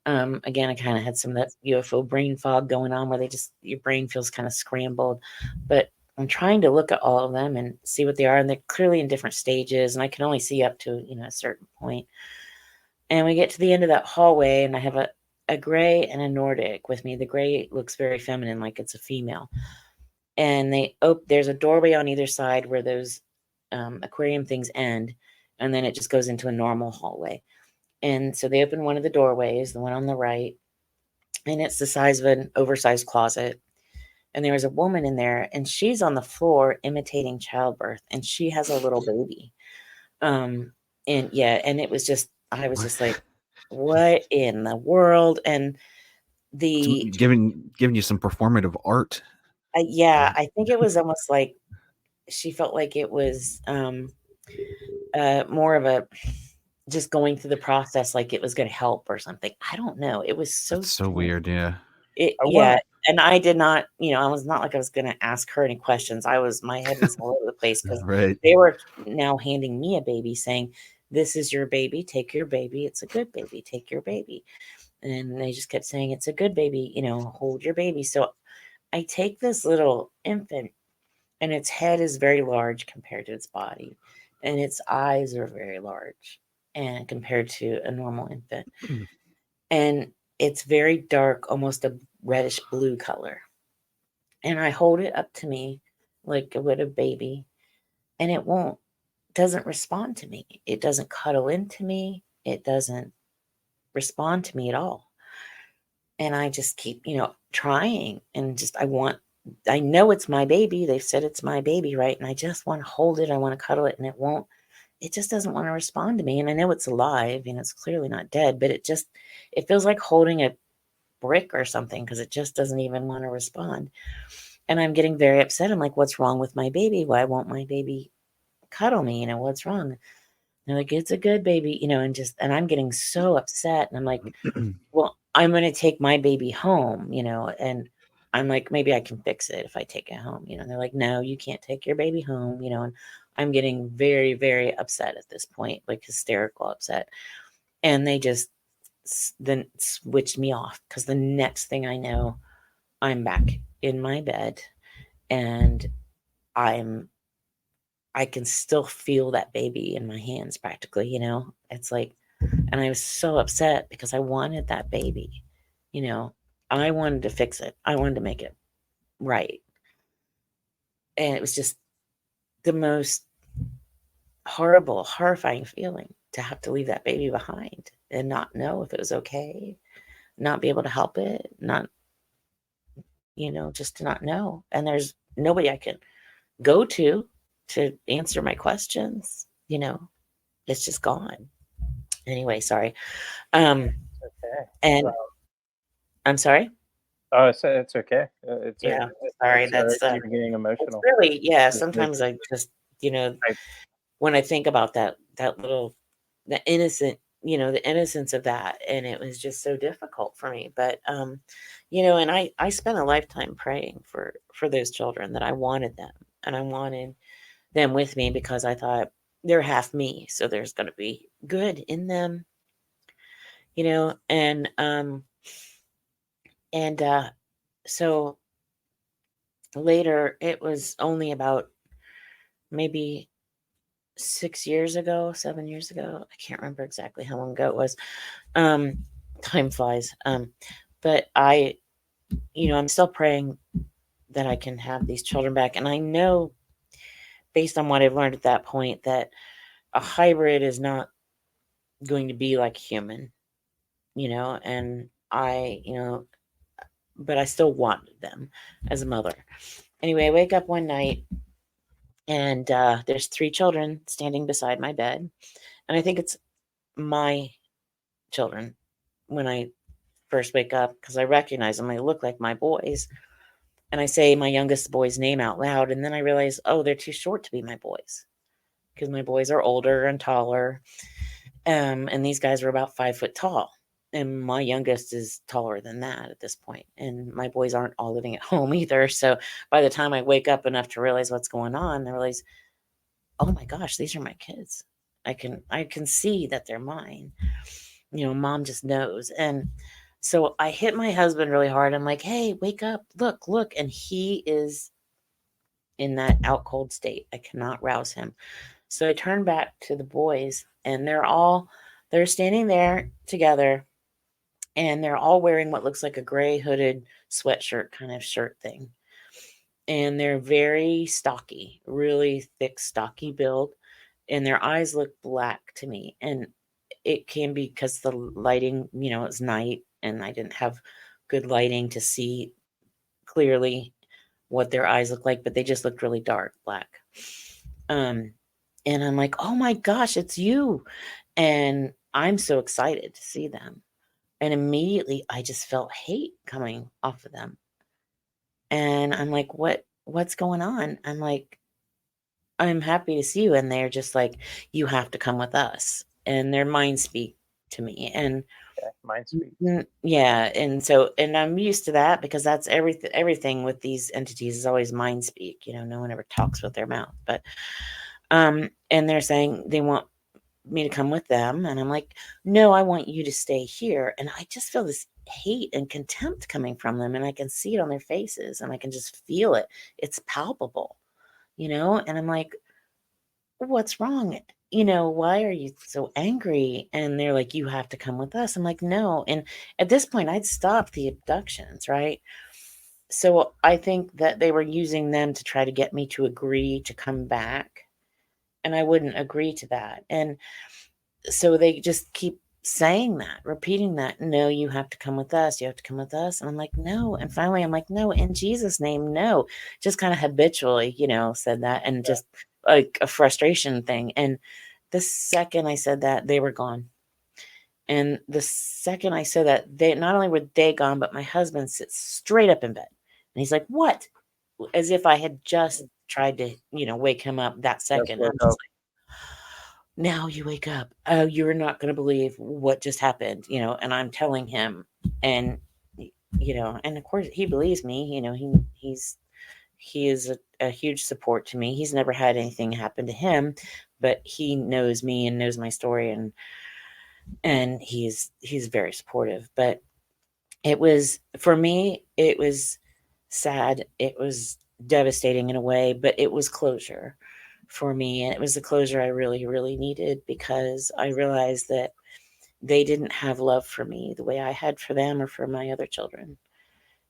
Again, I kind of had some of that UFO brain fog going on where your brain feels kind of scrambled. But I'm trying to look at all of them and see what they are. And they're clearly in different stages. And I can only see up to, a certain point. And we get to the end of that hallway, and I have a gray and a Nordic with me. The gray looks very feminine, like it's a female. And there's a doorway on either side where those aquarium things end. And then it just goes into a normal hallway. And so they open one of the doorways, the one on the right, and it's the size of an oversized closet. And there was a woman in there, and she's on the floor imitating childbirth, and she has a little baby. And it was just, I was just like, what in the world? And giving you some performative art. I think it was almost like she felt like it was more of a just going through the process, like it was going to help or something. I don't know. It was so weird. Yeah. And I did not, I was not like I was going to ask her any questions. My head was all over the place because they were now handing me a baby saying, this is your baby. Take your baby. It's a good baby. Take your baby. And they just kept saying, it's a good baby, hold your baby. So I take this little infant, and its head is very large compared to its body, and its eyes are very large and compared to a normal infant. And it's very dark, almost a reddish blue color. And I hold it up to me like I would a baby, and it doesn't respond to me. It doesn't cuddle into me. It doesn't respond to me at all. And I just keep, trying, and I know it's my baby. They've said it's my baby, right? And I just want to hold it. I want to cuddle it, and it just doesn't want to respond to me. And I know it's alive, it's clearly not dead, but it feels like holding a brick or something, because it just doesn't even want to respond. And I'm getting very upset. I'm like, what's wrong with my baby? Why won't my baby cuddle me? What's wrong? And they're like, it's a good baby, and I'm getting so upset. And I'm like, well, I'm going to take my baby home, and I'm like, maybe I can fix it if I take it home, and they're like, no, you can't take your baby home, and I'm getting very, very upset at this point, like hysterical upset. And they just then switched me off, because the next thing I know, I'm back in my bed, and I can still feel that baby in my hands practically, it's like, and I was so upset because I wanted that baby, I wanted to fix it. I wanted to make it right. And it was just the most horrible, horrifying feeling to have to leave that baby behind and not know if it was okay, not be able to help it, not, just to not know. And there's nobody I can go to answer my questions, it's just gone. Anyway, sorry. Okay. And I'm sorry. Oh, it's okay. Sorry. That's you're getting emotional. Really, sometimes I just, when I think about that little, the innocence of that, and it was just so difficult for me. But, and I spent a lifetime praying for those children, that I wanted them, and I wanted them with me, because I thought they're half me, so there's going to be good in them, and so later, it was only about maybe 7 years ago, I can't remember exactly how long ago it was. Time flies. But I'm still praying that I can have these children back. And I know, based on what I've learned at that point, that a hybrid is not going to be like human, and but I still wanted them as a mother. Anyway, I wake up one night, and there's 3 children standing beside my bed. And I think it's my children when I first wake up, because I recognize them. They look like my boys. And I say my youngest boy's name out loud. And then I realize, oh, they're too short to be my boys, because my boys are older and taller. And these guys are about 5 foot tall. And my youngest is taller than that at this point. And my boys aren't all living at home either. So by the time I wake up enough to realize what's going on, I realize, oh my gosh, these are my kids. I can see that they're mine. mom just knows. And so I hit my husband really hard. I'm like, hey, wake up, look. And he is in that out cold state. I cannot rouse him. So I turn back to the boys, and they're standing there together, and they're all wearing what looks like a gray hooded sweatshirt kind of shirt thing. And they're very stocky, really thick, stocky build. And their eyes look black to me. And it can be because the lighting, it's night and I didn't have good lighting to see clearly what their eyes look like, but they just looked really dark black. And I'm like, oh my gosh, it's you. And I'm so excited to see them. And immediately I just felt hate coming off of them. And I'm like, what's going on? I'm like, I'm happy to see you. And they're just like, you have to come with us. And their mind speak to me. And mind speak. Yeah. And I'm used to that because that's everything with these entities is always mind speak. No one ever talks with their mouth. But and they're saying they want me to come with them. And I'm like, no, I want you to stay here. And I just feel this hate and contempt coming from them. And I can see it on their faces and I can just feel it. It's palpable, and I'm like, what's wrong? Why are you so angry? And they're like, you have to come with us. I'm like, no. And at this point I'd stopped the abductions, right? So I think that they were using them to try to get me to agree to come back. And I wouldn't agree to that. And so they just keep saying that, repeating that. No, you have to come with us. You have to come with us. And I'm like, no. And finally I'm like, no, in Jesus' name, no. Just kind of habitually, said that and just like a frustration thing. And the second I said that, they were gone. And the second I said that, they not only were they gone, but my husband sits straight up in bed. And he's like, what? As if I had just tried to, wake him up that second. I'm just like, now you wake up. Oh, you're not going to believe what just happened, and I'm telling him, and, and of course he believes me, he is a huge support to me. He's never had anything happen to him, but he knows me and knows my story. And he's very supportive. But for me, it was sad. It was devastating in a way, but it was closure for me. And it was the closure I really, really needed because I realized that they didn't have love for me the way I had for them or for my other children.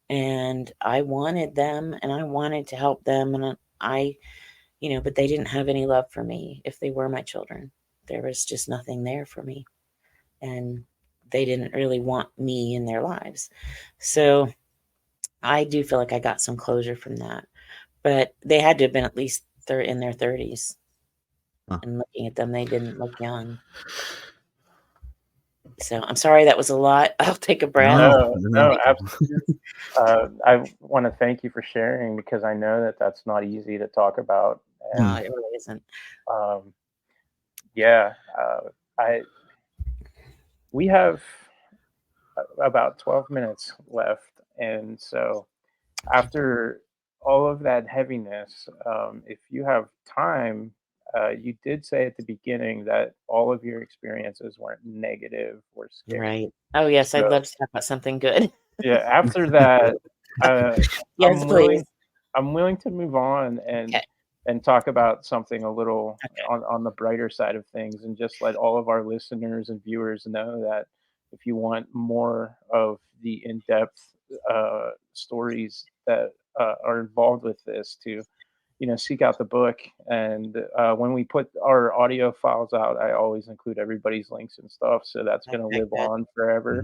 And I wanted them and I wanted to help them. And but they didn't have any love for me if they were my children. There was just nothing there for me. And they didn't really want me in their lives. So I do feel like I got some closure from that. But they had to have been at least in their 30s. Huh. And looking at them, they didn't look young. So I'm sorry that was a lot. I'll take a breath. No, absolutely. I want to thank you for sharing because I know that that's not easy to talk about. And, No, it really isn't. We have about 12 minutes left. And so after all of that heaviness, if you have time, you did say at the beginning that all of your experiences weren't negative or scary. Right. Oh, yes. So, I'd love to talk about something good. Yeah. After that, yes, I'm willing to move on and talk about something a little on the brighter side of things and just let all of our listeners and viewers know that if you want more of the in-depth stories that are involved with this to seek out the book. And when we put our audio files out, I always include everybody's links and stuff, so that's going to live on forever.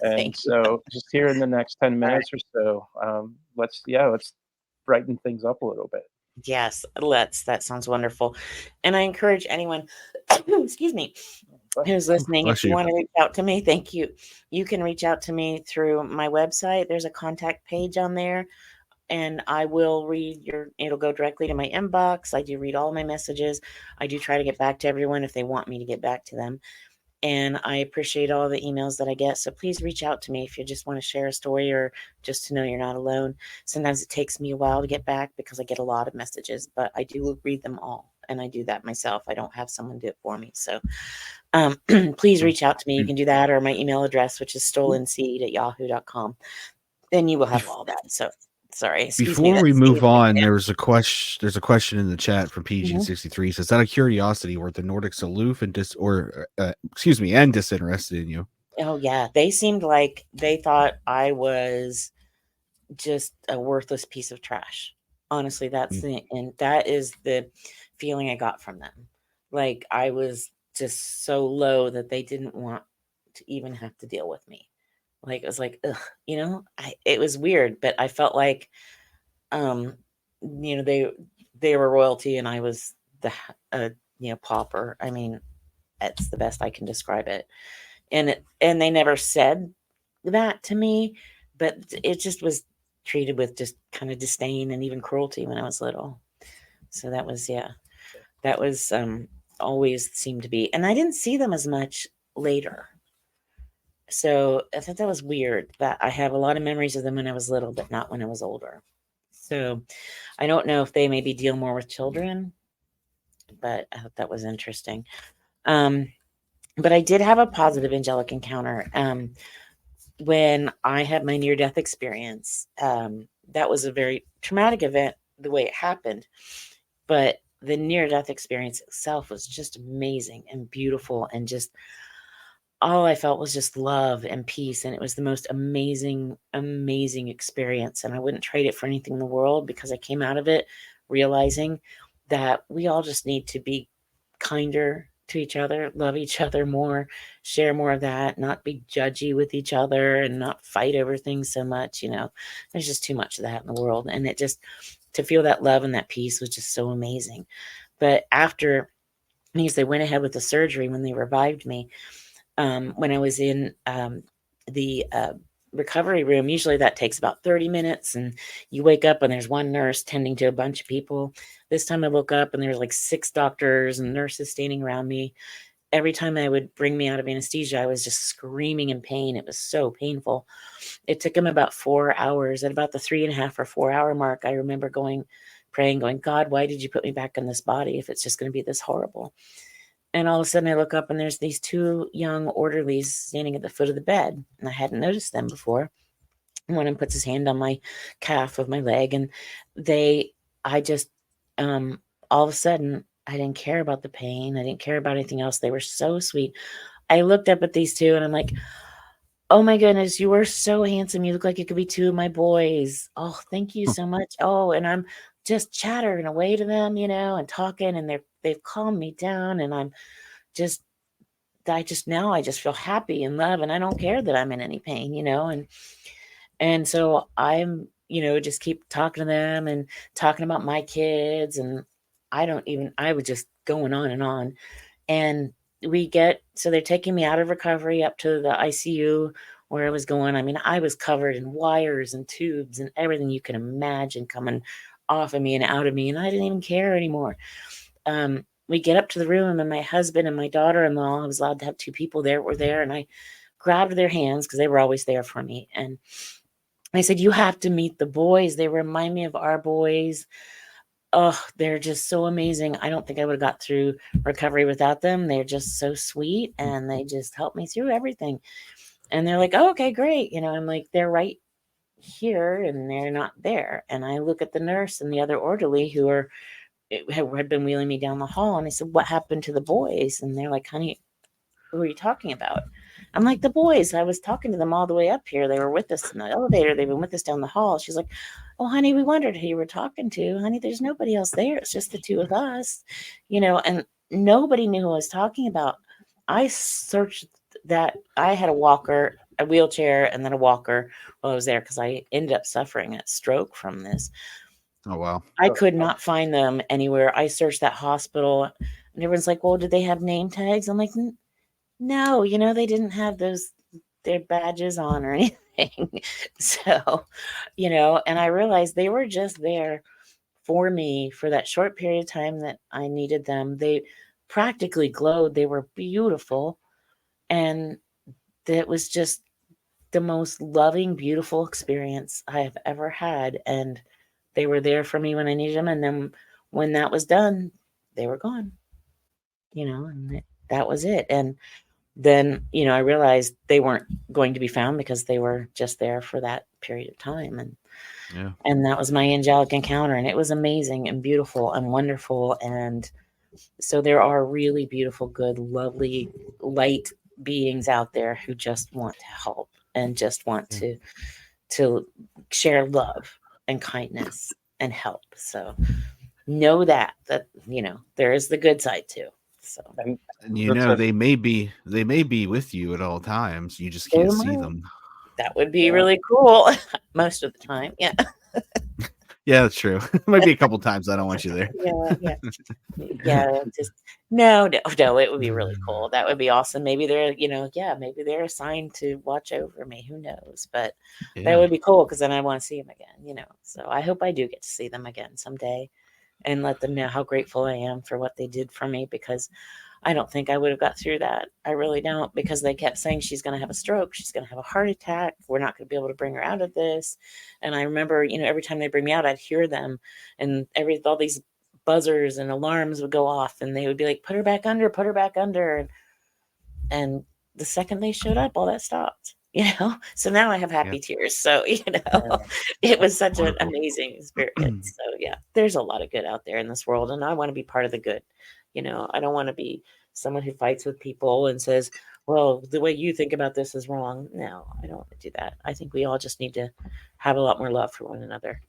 And so just here in the next 10 minutes or so, let's brighten things up a little bit. Yes, that sounds wonderful. And I encourage anyone excuse me, who's listening, if you want to reach out to me, thank you. You can reach out to me through my website. There's a contact page on there. And I will read it'll go directly to my inbox. I do read all my messages. I do try to get back to everyone if they want me to get back to them. And I appreciate all the emails that I get. So please reach out to me if you just want to share a story or just to know you're not alone. Sometimes it takes me a while to get back because I get a lot of messages, but I do read them all. And I do that myself. I don't have someone do it for me. So Please reach out to me. You can do that, or my email address, which is stolenseed@yahoo.com. Then you will have all that. So sorry. Before we move on, there's a question in the chat from PG63. It says, out of curiosity, were the Nordics aloof and and disinterested in you? Oh yeah, they seemed like they thought I was just a worthless piece of trash. Honestly, that is the feeling I got from them. Like I was just so low that they didn't want to even have to deal with me. Like it was like, ugh, it was weird, but I felt like, they were royalty and I was the, pauper. I mean, that's the best I can describe it. And they never said that to me, but it just was treated with just kind of disdain and even cruelty when I was little. So that was always seemed to be, and I didn't see them as much later. So I thought that was weird that I have a lot of memories of them when I was little, but not when I was older. So I don't know if they maybe deal more with children, but I thought that was interesting. But I did have a positive angelic encounter. When I had my near-death experience, that was a very traumatic event, the way it happened. But the near-death experience itself was just amazing and beautiful, and just all I felt was just love and peace. And it was the most amazing, amazing experience. And I wouldn't trade it for anything in the world, because I came out of it realizing that we all just need to be kinder to each other, love each other more, share more of that, not be judgy with each other, and not fight over things so much. There's just too much of that in the world. And it just, to feel that love and that peace was just so amazing. But after, because they went ahead with the surgery when they revived me, when I was in the recovery room, usually that takes about 30 minutes, and you wake up and there's one nurse tending to a bunch of people. This time I woke up and there's like 6 doctors and nurses standing around me. Every time they would bring me out of anesthesia, I was just screaming in pain. It was so painful. It took them about 4 hours. At about the 3.5 or 4 hour mark, I remember praying, going, God, why did you put me back in this body if it's just going to be this horrible? And all of a sudden I look up and there's these 2 young orderlies standing at the foot of the bed. And I hadn't noticed them before. And one of them puts his hand on my calf of my leg. And all of a sudden, I didn't care about the pain. I didn't care about anything else. They were so sweet. I looked up at these 2 and I'm like, oh my goodness, you are so handsome. You look like you could be 2 of my boys. Oh, thank you so much. Oh, and I'm just chattering away to them, and talking, and they've calmed me down, and I just feel happy and love, and I don't care that I'm in any pain, and so I'm, just keep talking to them and talking about my kids, and I was just going on and on. And so they're taking me out of recovery up to the ICU where I was going. I mean, I was covered in wires and tubes and everything you can imagine coming off of me and out of me, and I didn't even care anymore. We get up to the room, and my husband and my daughter-in-law, I was allowed to have 2 people there, were there, and I grabbed their hands because they were always there for me. And I said, you have to meet the boys. They remind me of our boys. Oh, they're just so amazing. I don't think I would have got through recovery without them. They're just so sweet, and they just helped me through everything. And they're like, oh, okay, great. I'm like, they're right here and they're not there. And I look at the nurse and the other orderly who had been wheeling me down the hall, and I said, what happened to the boys? And they're like, honey, who are you talking about? I'm like, the boys. I was talking to them all the way up here. They were with us in the elevator. They've been with us down the hall. She's like, oh, honey, we wondered who you were talking to. Honey, there's nobody else there. It's just the 2 of us, and nobody knew who I was talking about. I searched that. I had a walker, a wheelchair, and then a walker while I was there, because I ended up suffering a stroke from this. Oh, wow. I could not find them anywhere. I searched that hospital, and everyone's like, well, did they have name tags? I'm like, no, they didn't have their badges on or anything. So, and I realized they were just there for me for that short period of time that I needed them. They practically glowed. They were beautiful. And it was just the most loving, beautiful experience I have ever had. And they were there for me when I needed them. And then when that was done, they were gone, and that was it. And then, I realized they weren't going to be found because they were just there for that period of time. And that was my angelic encounter. And it was amazing and beautiful and wonderful. And so there are really beautiful, good, lovely, light beings out there who just want to help and just want to share love and kindness and help. So know that there is the good side too. So and they may be with you at all times. You just can't see them. That would be really cool most of the time. Yeah. Yeah, that's true. Might be a couple times I don't want you there. Yeah. Just no. It would be really cool. That would be awesome. Maybe they're, maybe they're assigned to watch over me. Who knows? But that would be cool because then I want to see them again. So I hope I do get to see them again someday, and let them know how grateful I am for what they did for me, because I don't think I would have got through that. I really don't, because they kept saying she's going to have a stroke. She's going to have a heart attack. We're not going to be able to bring her out of this. And I remember, every time they bring me out, I'd hear them, and all these buzzers and alarms would go off, and they would be like, put her back under, put her back under. And the second they showed up, all that stopped, so now I have happy tears. So, it was such an amazing experience. So there's a lot of good out there in this world, and I want to be part of the good. I don't want to be someone who fights with people and says, well, the way you think about this is wrong. No, I don't want to do that. I think we all just need to have a lot more love for one another.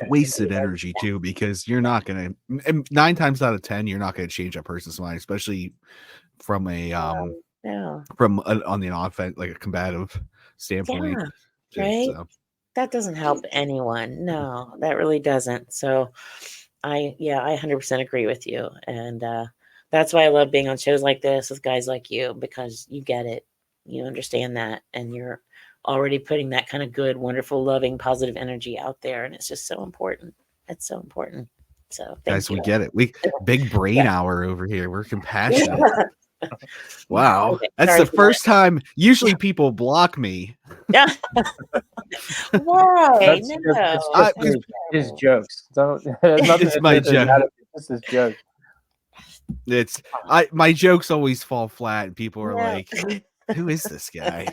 Wasted energy too, because you're not going to, 9 times out of 10, you're not going to change a person's mind, especially from on the offense, like a combative standpoint. Right. So. That doesn't help anyone. No, that really doesn't. So I 100% agree with you. And that's why I love being on shows like this with guys like you, because you get it. You understand that. And you're already putting that kind of good, wonderful, loving, positive energy out there. And it's just so important. It's so important. So guys, we get it. We big brain hour over here. We're compassionate. Wow. Okay, that's the first time. Usually people block me. Yeah. Why? His jokes. It's my joke. This is joke. My jokes always fall flat, and people are like, who is this guy?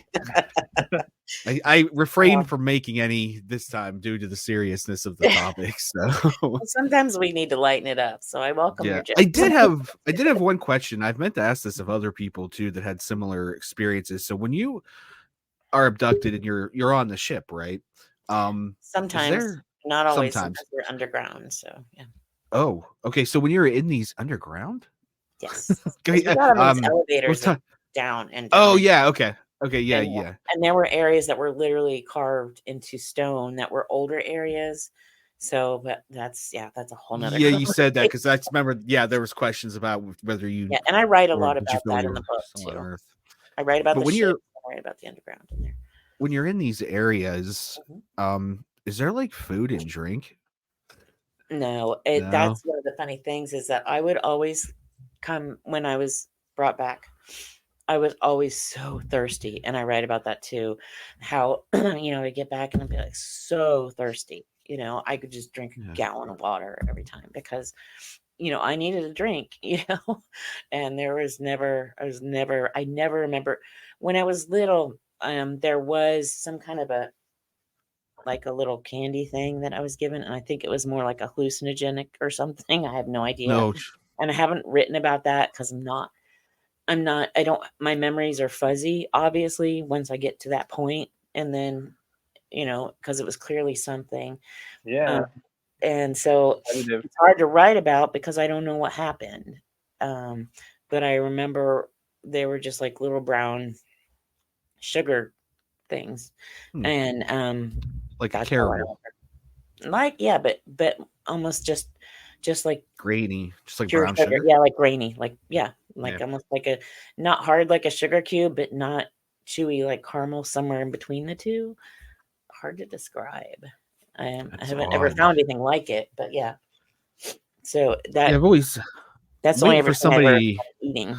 I refrained from making any this time due to the seriousness of the topic. So sometimes we need to lighten it up. So I welcome your jokes. I did have one question. I've meant to ask this of other people too that had similar experiences. So when you are abducted and you're on the ship, right? Sometimes, not always. Sometimes we're underground. So yeah. Oh, okay. So when you're in these underground, yes, elevators down and down. Oh yeah, okay. Yeah. And there were areas that were literally carved into stone that were older areas. So, but that's a whole nother. Yeah, you said that because I remember. Yeah, there was questions about whether you. Yeah, and I write a lot about that in the book too. I write about I write about the underground in there. When you're in these areas, is there like food and drink? No, that's one of the funny things is that I would always come when I was brought back. I was always so thirsty, and I write about that too. How I get back and I'd be like so thirsty. I could just drink a gallon of water every time because, I needed a drink. And I never remember when I was little. There was some kind of a little candy thing that I was given, and I think it was more like a hallucinogenic or something. I have no idea. No. And I haven't written about that because my memories are fuzzy, obviously, once I get to that point. And then, because it was clearly something. Yeah. And so it's hard to write about because I don't know what happened. But I remember they were just like little brown sugar things. And like caramel. But almost just like grainy, just like brown sugar. Yeah, like grainy, almost like a not hard like a sugar cube, but not chewy like caramel, somewhere in between the two. Hard to describe. I haven't ever found anything like it, but yeah. So that's the only ever somebody eating.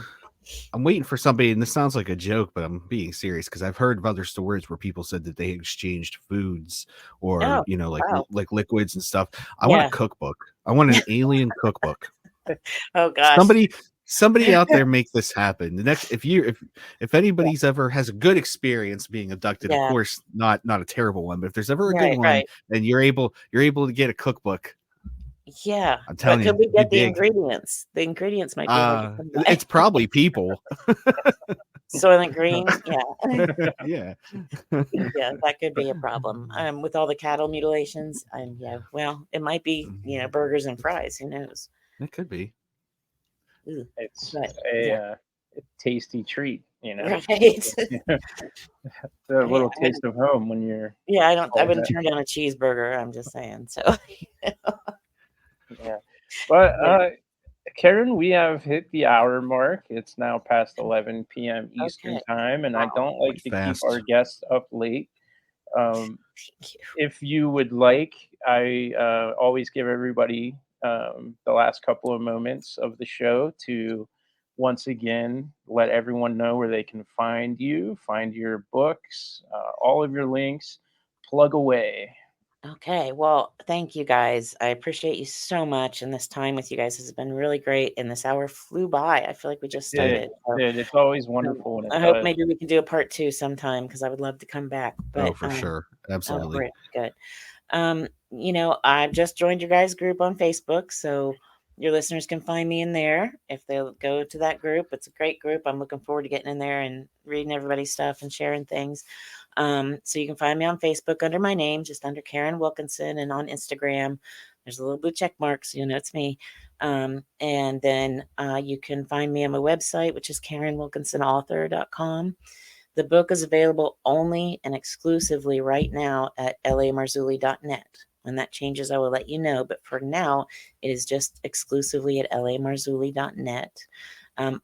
I'm waiting for somebody, and this sounds like a joke, but I'm being serious because I've heard of other stories where people said that they exchanged foods or like liquids and stuff. I want a cookbook. I want an alien cookbook. Oh gosh. Somebody out there make this happen. The next, if anybody's ever has a good experience being abducted, of course, not a terrible one, but if there's ever a good one, and you're able to get a cookbook. Yeah, I'm telling you, could we get the big. ingredients? The ingredients might be hard to come by. It's probably people. Soylent Green, yeah. Yeah. Yeah, that could be a problem. With all the cattle mutilations, yeah, well, it might be, burgers and fries. Who knows? It could be. Ooh, it's a tasty treat, Right. The little taste of home when you're. Yeah, I wouldn't turn down a cheeseburger. I'm just saying. So. Yeah, but Karin, we have hit the hour mark. It's now past 11 p.m. Eastern time, and I don't like to keep our guests up late. If you would like, I always give everybody the last couple of moments of the show to once again let everyone know where they can find you, find your books, all of your links. Plug away. Okay, well, thank you guys. I appreciate you so much, and this time with you guys has been really great. And this hour flew by. I feel like we just started. It's always wonderful when it I hope maybe we can do a part 2 sometime because I would love to come back. But, for sure, absolutely. Great, good. I've just joined your guys' group on Facebook, so your listeners can find me in there if they'll go to that group. It's a great group. I'm looking forward to getting in there and reading everybody's stuff and sharing things. So you can find me on Facebook under my name, just under Karin Wilkinson, and on Instagram, there's a little blue check mark, so you know it's me. And then you can find me on my website, which is KarinWilkinsonAuthor.com. The book is available only and exclusively right now at lamarzulli.net. When that changes, I will let you know. But for now, it is just exclusively at lamarzulli.net.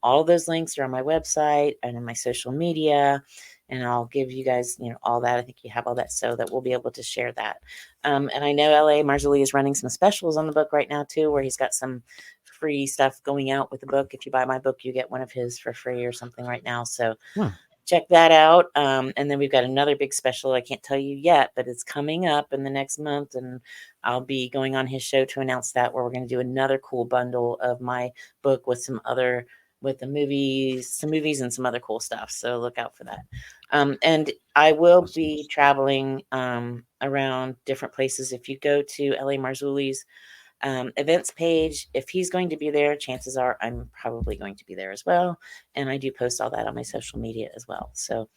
All those links are on my website and in my social media. And I'll give you guys, all that. I think you have all that so that we'll be able to share that. And I know L.A. Marzulli is running some specials on the book right now, too, where he's got some free stuff going out with the book. If you buy my book, you get one of his for free or something right now. So check that out. And then we've got another big special. I can't tell you yet, but it's coming up in the next month. And I'll be going on his show to announce that, where we're going to do another cool bundle of my book with some movies and some other cool stuff. So look out for that. And I will be traveling around different places. If you go to L.A. Marzulli's events page, if he's going to be there, chances are I'm probably going to be there as well. And I do post all that on my social media as well. So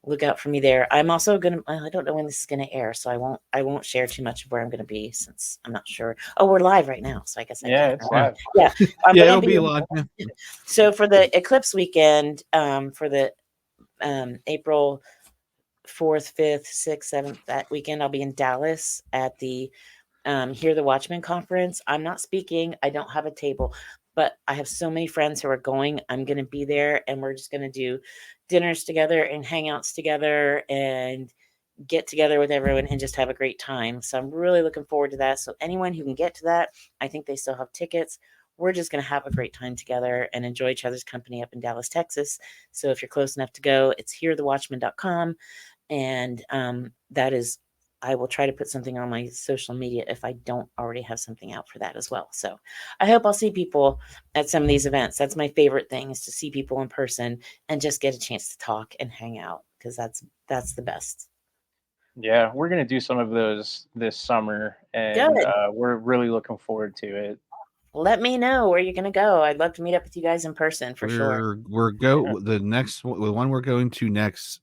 look out for me there. I'm also going to, I don't know when this is going to air, so I won't share too much of where I'm going to be since I'm not sure. Oh, we're live right now. So I guess it's live. Yeah. It'll be live. So for the eclipse weekend, for the April 4th, 5th, 6th, 7th, that weekend, I'll be in Dallas at the Hear the Watchmen conference. I'm not speaking. I don't have a table, but I have so many friends who are going. I'm going to be there, and we're just going to do dinners together and hangouts together and get together with everyone and just have a great time. So I'm really looking forward to that. So anyone who can get to that, I think they still have tickets. We're just going to have a great time together and enjoy each other's company up in Dallas, Texas. So if you're close enough to go, it's hearthewatchman.com. And that is, I will try to put something on my social media if I don't already have something out for that as well. So I hope I'll see people at some of these events. That's my favorite thing, is to see people in person and just get a chance to talk and hang out, because that's the best. Yeah, we're going to do some of those this summer, and we're really looking forward to it. Let me know where you're going to go. I'd love to meet up with you guys in person for sure. The one we're going to next,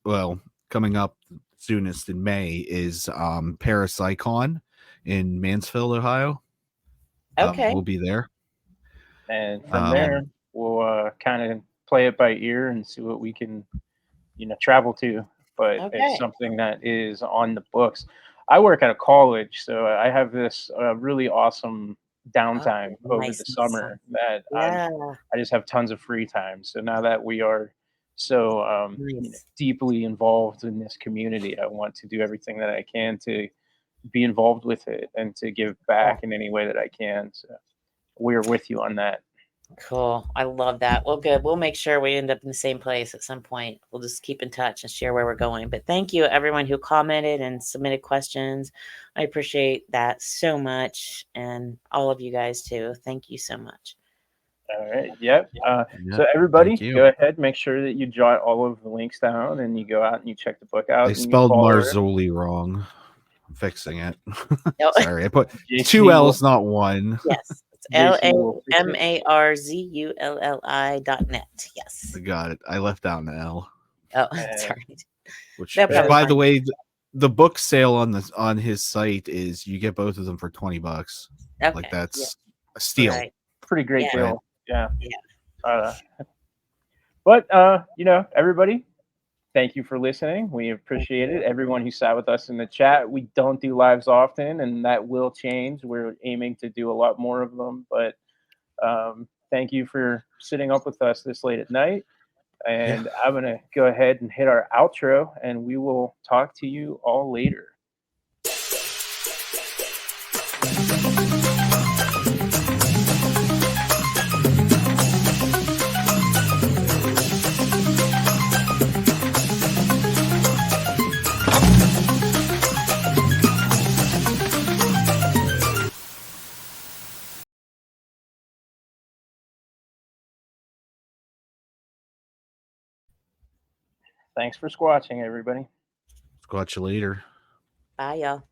coming up soonest in May, is Parapsychon in Mansfield, Ohio. Okay. We'll be there. And from there, we'll kind of play it by ear and see what we can, travel to. But it's something that is on the books. I work at a college, so I have this really awesome downtime over the summer that I just have tons of free time. So now that we are so deeply involved in this community, I want to do everything that I can to be involved with it and to give back in any way that I can. So we're with you on that. Cool. I love that. Well, good. We'll make sure we end up in the same place at some point. We'll just keep in touch and share where we're going. But thank you, everyone who commented and submitted questions. I appreciate that so much. And all of you guys too. Thank you so much. All right. Yep. Yep, So everybody, thank you. go ahead. Make sure that you jot all of the links down, and you go out and you check the book out. I and you spelled follow her. Marzulli wrong. I'm fixing it. No. Sorry, I put JC 2 will- L's, not 1. Yes, it's JC will fix it. LAMARZULLI.net. Yes. I got it. I left out an L. Oh, sorry. Which, That probably by fine. the way, the book sale on his site is you get both of them for $20. Okay. Like that's a steal. Right. Pretty great Yeah. deal. Yeah. Yeah. But everybody, thank you for listening. We appreciate it. Everyone who sat with us in the chat. We don't do lives often, and that will change. We're aiming to do a lot more of them. But thank you for sitting up with us this late at night. And I'm going to go ahead and hit our outro, and we will talk to you all later. Thanks for squatching, everybody. Squatch you later. Bye, y'all.